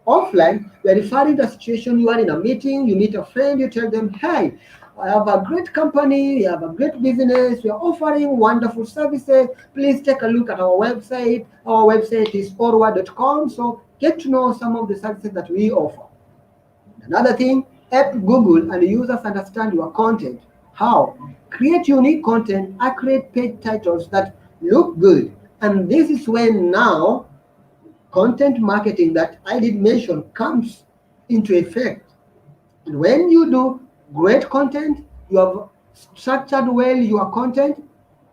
Offline, we are referring to a situation you are in a meeting, you meet a friend, you tell them, hey, I have a great company, we have a great business, we are offering wonderful services. Please take a look at our website. Our website is orwa.com. So get to know some of the services that we offer. Another thing, help Google and users understand your content. How? Create unique content, accurate page titles that look good. And this is when now content marketing that I did mention comes into effect. And when you do great content, you have structured well your content.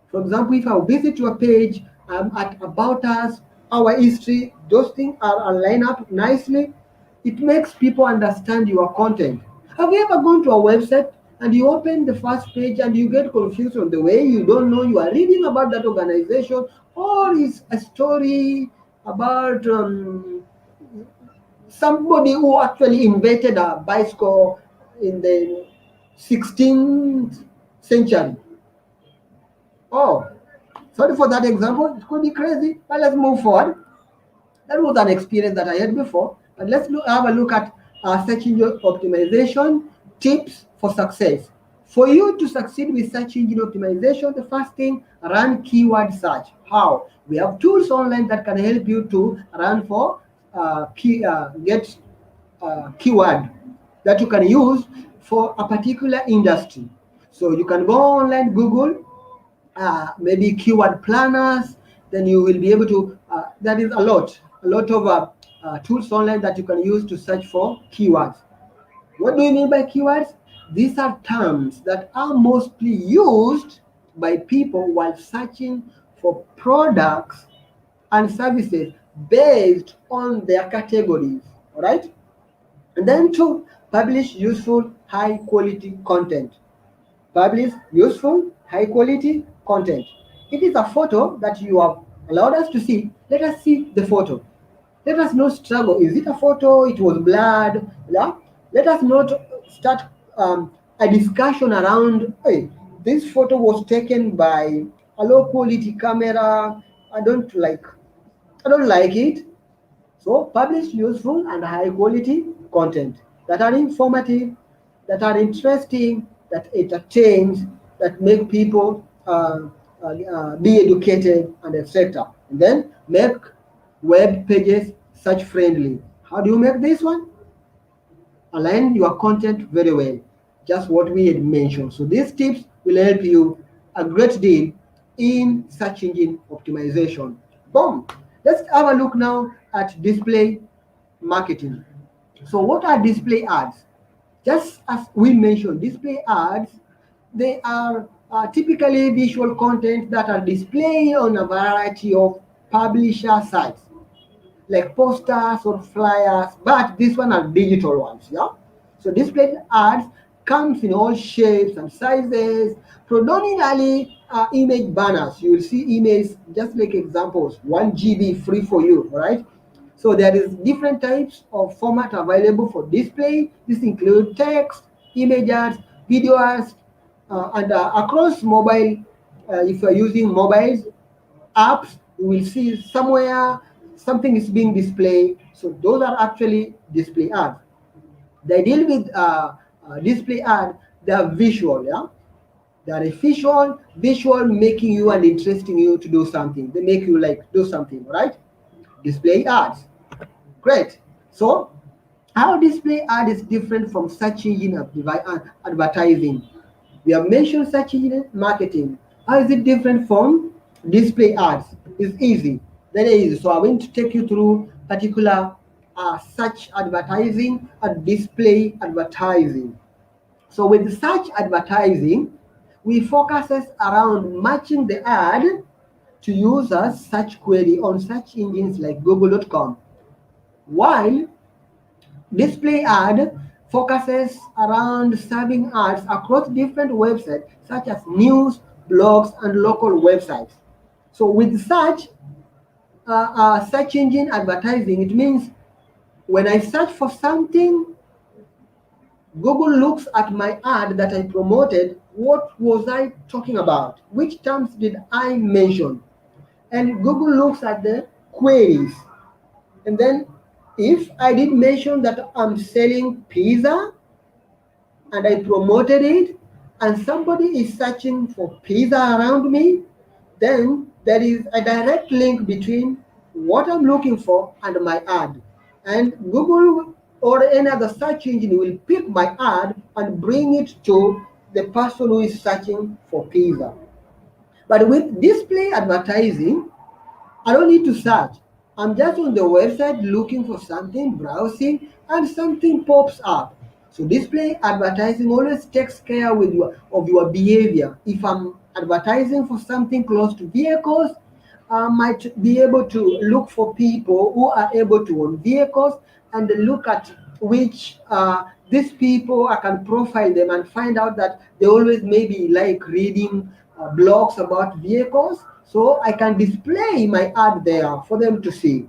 For example, if I visit your page at About Us, our history, those things are lined up nicely. It makes people understand your content. Have you ever gone to a website and you open the first page and you get confused on the way? You don't know you are reading about that organization, or is a story about somebody who actually invented a bicycle in the 16th century. Oh, sorry for that example. It could be crazy, but let's move forward. That was an experience that I had before. But let's have a look at search engine optimization tips for success. For you to succeed with search engine optimization, the first thing, run keyword search. How? We have tools online that can help you to run for get keyword that you can use for a particular industry. So you can go online, Google, maybe keyword planners, then you will be able to, that is a lot of tools online that you can use to search for keywords. What do you mean by keywords? These are terms that are mostly used by people while searching for products and services based on their categories. All right? And then to publish useful, high quality content. Publish useful, high quality content. It is a photo that you have allowed us to see. Let us see the photo. Let us not struggle. Is it a photo? It was blurred. Yeah? Let us not start a discussion around, hey, this photo was taken by a low quality camera. I don't like it. So publish useful and high quality content that are informative, that are interesting, that entertains, that make people be educated, and etc. And then make web pages search friendly. How do you make this one? Align your content very well, just what we had mentioned. So these tips will help you a great deal in search engine optimization. Boom. Let's have a look now at display marketing. So what are display ads? Just as we mentioned, display ads, they are typically visual content that are displayed on a variety of publisher sites, like posters or flyers, but this one are digital ones. Yeah. So display ads comes in all shapes and sizes, predominantly image banners. You will see images just like examples, 1 GB free for you, right? So there is different types of format available for display. This include text, images, videos, and across mobile. If you are using mobiles, apps, you will see somewhere something is being displayed. So those are actually display ads. They deal with display ad. They are visual, yeah. They are visual making you and interesting you to do something. They make you like do something, right? Display ads. Great. So how display ad is different from search engine advertising. We have mentioned search engine marketing. How is it different from display ads? It's easy, very easy. So I'm going to take you through particular search advertising and display advertising. So with search advertising, we focuses around matching the ad to users' search query on search engines like google.com, while display ad focuses around serving ads across different websites such as news, blogs, and local websites. So with search engine advertising, it means when I search for something, Google looks at my ad that I promoted. What was I talking about? Which terms did I mention? And Google looks at the queries. And then if I did mention that I'm selling pizza and I promoted it, and somebody is searching for pizza around me, then there is a direct link between what I'm looking for and my ad. And Google or any other search engine will pick my ad and bring it to the person who is searching for pizza. But with display advertising, I don't need to search. I'm just on the website looking for something, browsing, and something pops up. So display advertising always takes care of your behavior. If I'm advertising for something close to vehicles, I might be able to look for people who are able to own vehicles and look at which these people, I can profile them and find out that they always maybe like reading blogs about vehicles, so I can display my ad there for them to see.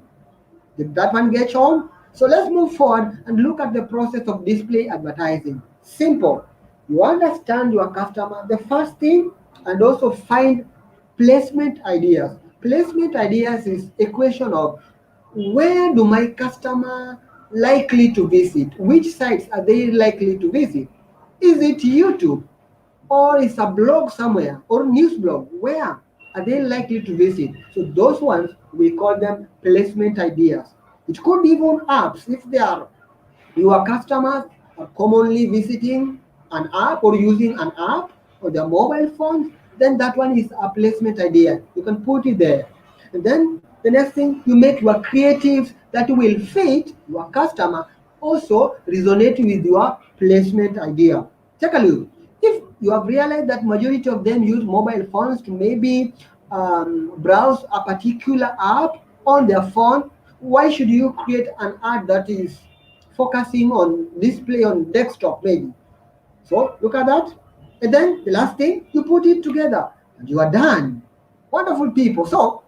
Did that one get on? So let's move forward and look at the process of display advertising. Simple. You understand your customer, the first thing, and also find placement ideas. Placement ideas is a question of where do my customer likely to visit? Which sites are they likely to visit? Is it YouTube? Or is a blog somewhere or news blog? Where are they likely to visit? So those ones we call them placement ideas. It could be even apps if they are your customers are commonly visiting an app or using an app on their mobile phones, then that one is a placement idea. You can put it there. And then the next thing, you make your creatives that will fit your customer, also resonate with your placement idea. Take a look. If you have realized that majority of them use mobile phones to maybe browse a particular app on their phone, why should you create an ad that is focusing on display on desktop maybe? So look at that. And then the last thing, you put it together and you are done. Wonderful people. So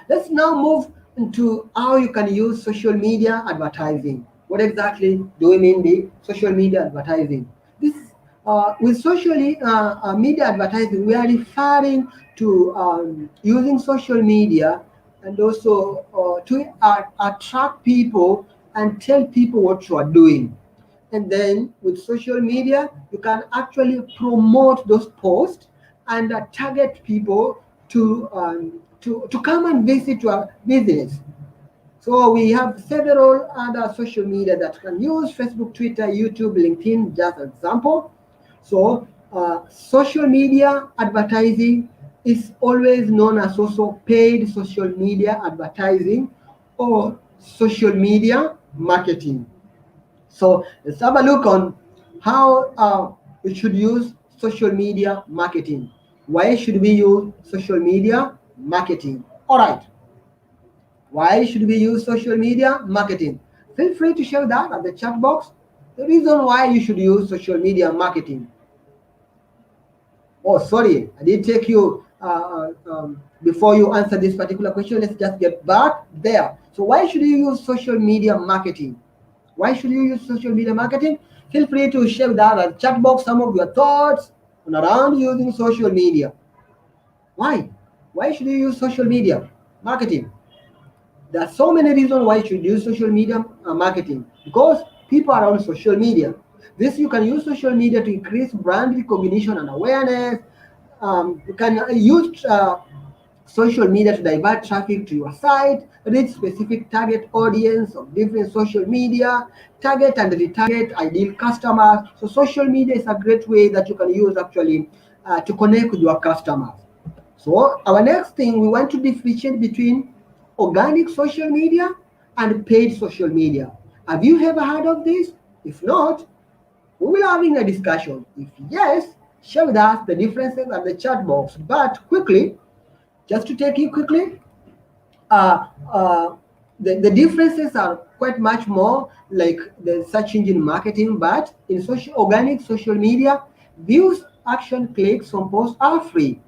let's now move into how you can use social media advertising. What exactly do we mean by social media advertising? This with social media advertising, we are referring to using social media and also to attract people and tell people what you are doing. And then with social media, you can actually promote those posts and target people to come and visit your business. So we have several other social media that you can use: Facebook, Twitter, YouTube, LinkedIn, just an example. So social media advertising is always known as also paid social media advertising or social media marketing. So let's have a look on how we should use social media marketing. Why should we use social media marketing? All right. Why should we use social media marketing? Feel free to share that at the chat box. The reason why you should use social media marketing. Oh, sorry, I did take you before you answer this particular question. Let's just get back there. So why should you use social media marketing? Why should you use social media marketing? Feel free to share that at the chat box some of your thoughts on around using social media. Why? Why should you use social media marketing? There are so many reasons why you should use social media marketing, because people are on social media. This, you can use social media to increase brand recognition and awareness. You can use social media to divert traffic to your site, reach specific target audience of different social media, target and retarget ideal customers. So social media is a great way that you can use actually to connect with your customers. So our next thing, we want to differentiate between organic social media and paid social media. Have you ever heard of this? If not, we will having a discussion. If yes, share with us the differences at the chat box. But quickly, just to take you quickly, uh, uh, the differences are quite much more like the search engine marketing, but in organic social media, views action clicks from posts are free.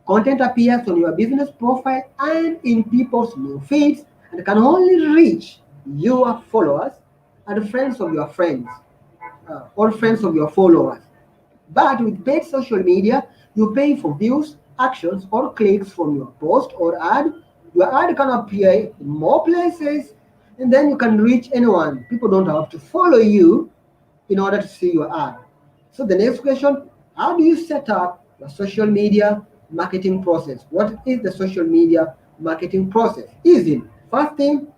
Content appears on your business profile and in people's new feeds and can only reach your followers and friends of your friends or friends of your followers. But with paid social media, you pay for views, actions, or clicks from your post or ad. Your ad can appear in more places, and then you can reach anyone. People don't have to follow you in order to see your ad. So the next question, how do you set up your social media marketing process? What is the social media marketing process? Easy. First thing,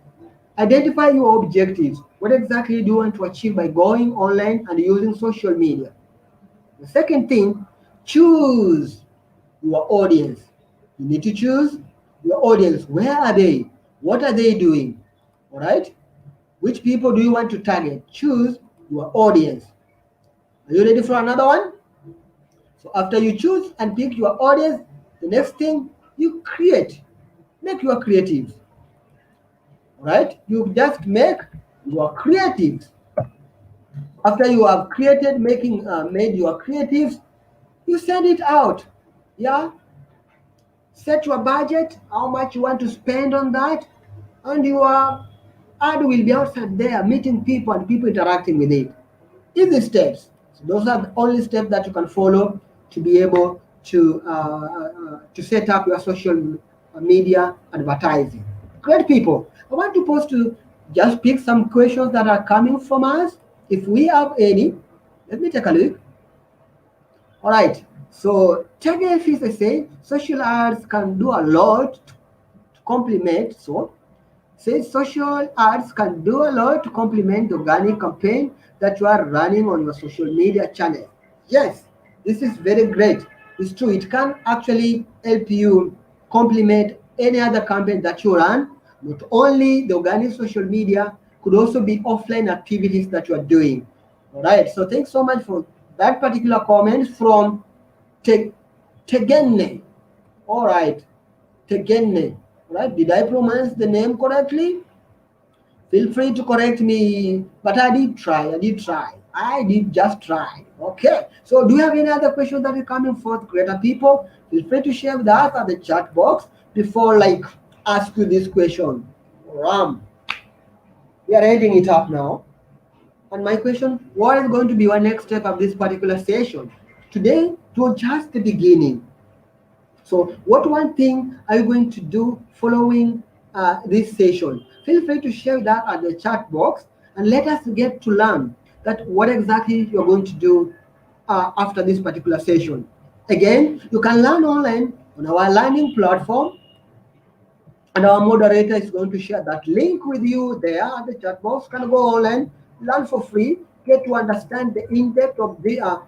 identify your objectives. What exactly do you want to achieve by going online and using social media? The second thing, choose your audience. You need to choose your audience. Where are they? What are they doing? All right? Which people do you want to target? Choose your audience. Are you ready for another one? So after you choose and pick your audience, the next thing you create. Make your creatives. All right? You just make your creatives. After you have created, made your creatives, you send it out. Yeah, set your budget, how much you want to spend on that, and your ad will be outside there meeting people and people interacting with it. Easy steps. So those are the only steps that you can follow to be able to set up your social media advertising. Great people. I want to pause to just pick some questions that are coming from us. If we have any, let me take a look. All right. So Tege is saying social ads can do a lot to complement. So says social ads can do a lot to complement the organic campaign that you are running on your social media channel. Yes, this is very great. It's true. It can actually help you complement any other campaign that you run. Not only the organic social media, could also be offline activities that you are doing. All right. So thanks so much for that particular comment from Tegenne. All right. Tegenne. Right? Did I pronounce the name correctly? Feel free to correct me, but I did try. I did just try. Okay. So, do you have any other questions that are coming forth, greater people? Feel free to share with us at the chat box before, like, ask you this question. Ram, we are ending it up now. And my question: what is going to be our next step of this particular session? Today, it was just the beginning. So what one thing are you going to do following this session? Feel free to share that at the chat box and let us get to learn that what exactly you're going to do after this particular session. Again, you can learn online on our learning platform, and our moderator is going to share that link with you there at the chat box. You can go online, learn for free, get to understand the in-depth of the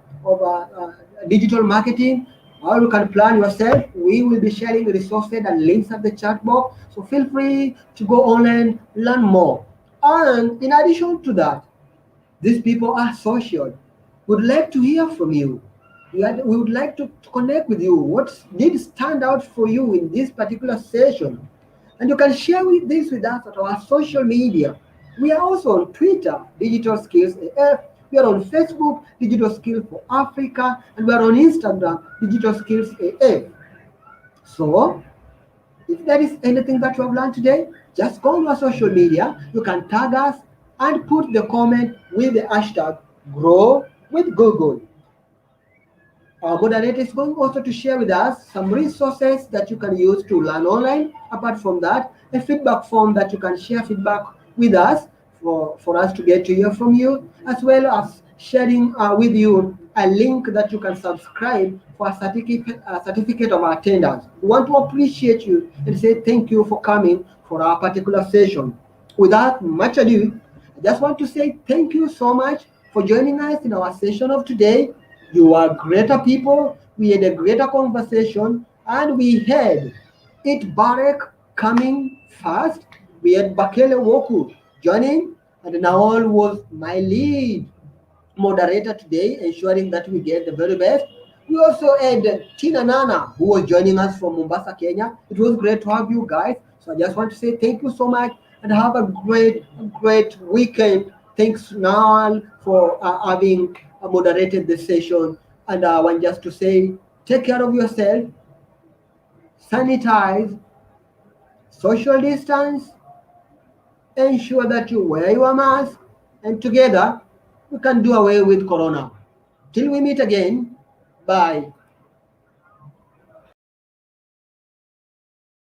digital marketing, how you can plan yourself. We will be sharing resources and links at the chat box. So feel free to go online, learn more. And in addition to that, these people are social. Would like to hear from you. We would like to connect with you. What did stand out for you in this particular session? And you can share this with us at our social media. We are also on Twitter, Digital Skills AF. We are on Facebook, Digital Skills for Africa. And we are on Instagram, Digital Skills AF. So, if there is anything that you have learned today, just go on our social media. You can tag us and put the comment with the hashtag Grow with Google. Our moderator is going also to share with us some resources that you can use to learn online. Apart from that, a feedback form that you can share feedback with us for us to get to hear from you, as well as sharing with you a link that you can subscribe for a certificate of attendance. We want to appreciate you and say thank you for coming for our particular session. Without much ado, I just want to say thank you so much for joining us in our session of today. You are greater people. We had a greater conversation, and we had it Barek coming first. We had Bakele Woku joining, and Naol was my lead moderator today, ensuring that we get the very best. We also had Tina Nana, who was joining us from Mombasa, Kenya. It was great to have you guys. So I just want to say thank you so much and have a great weekend. Thanks, Naal, for having moderated this session And I want just to say, take care of yourself, sanitize, social distance, ensure that you wear your mask, and together we can do away with corona. Till we meet again, bye.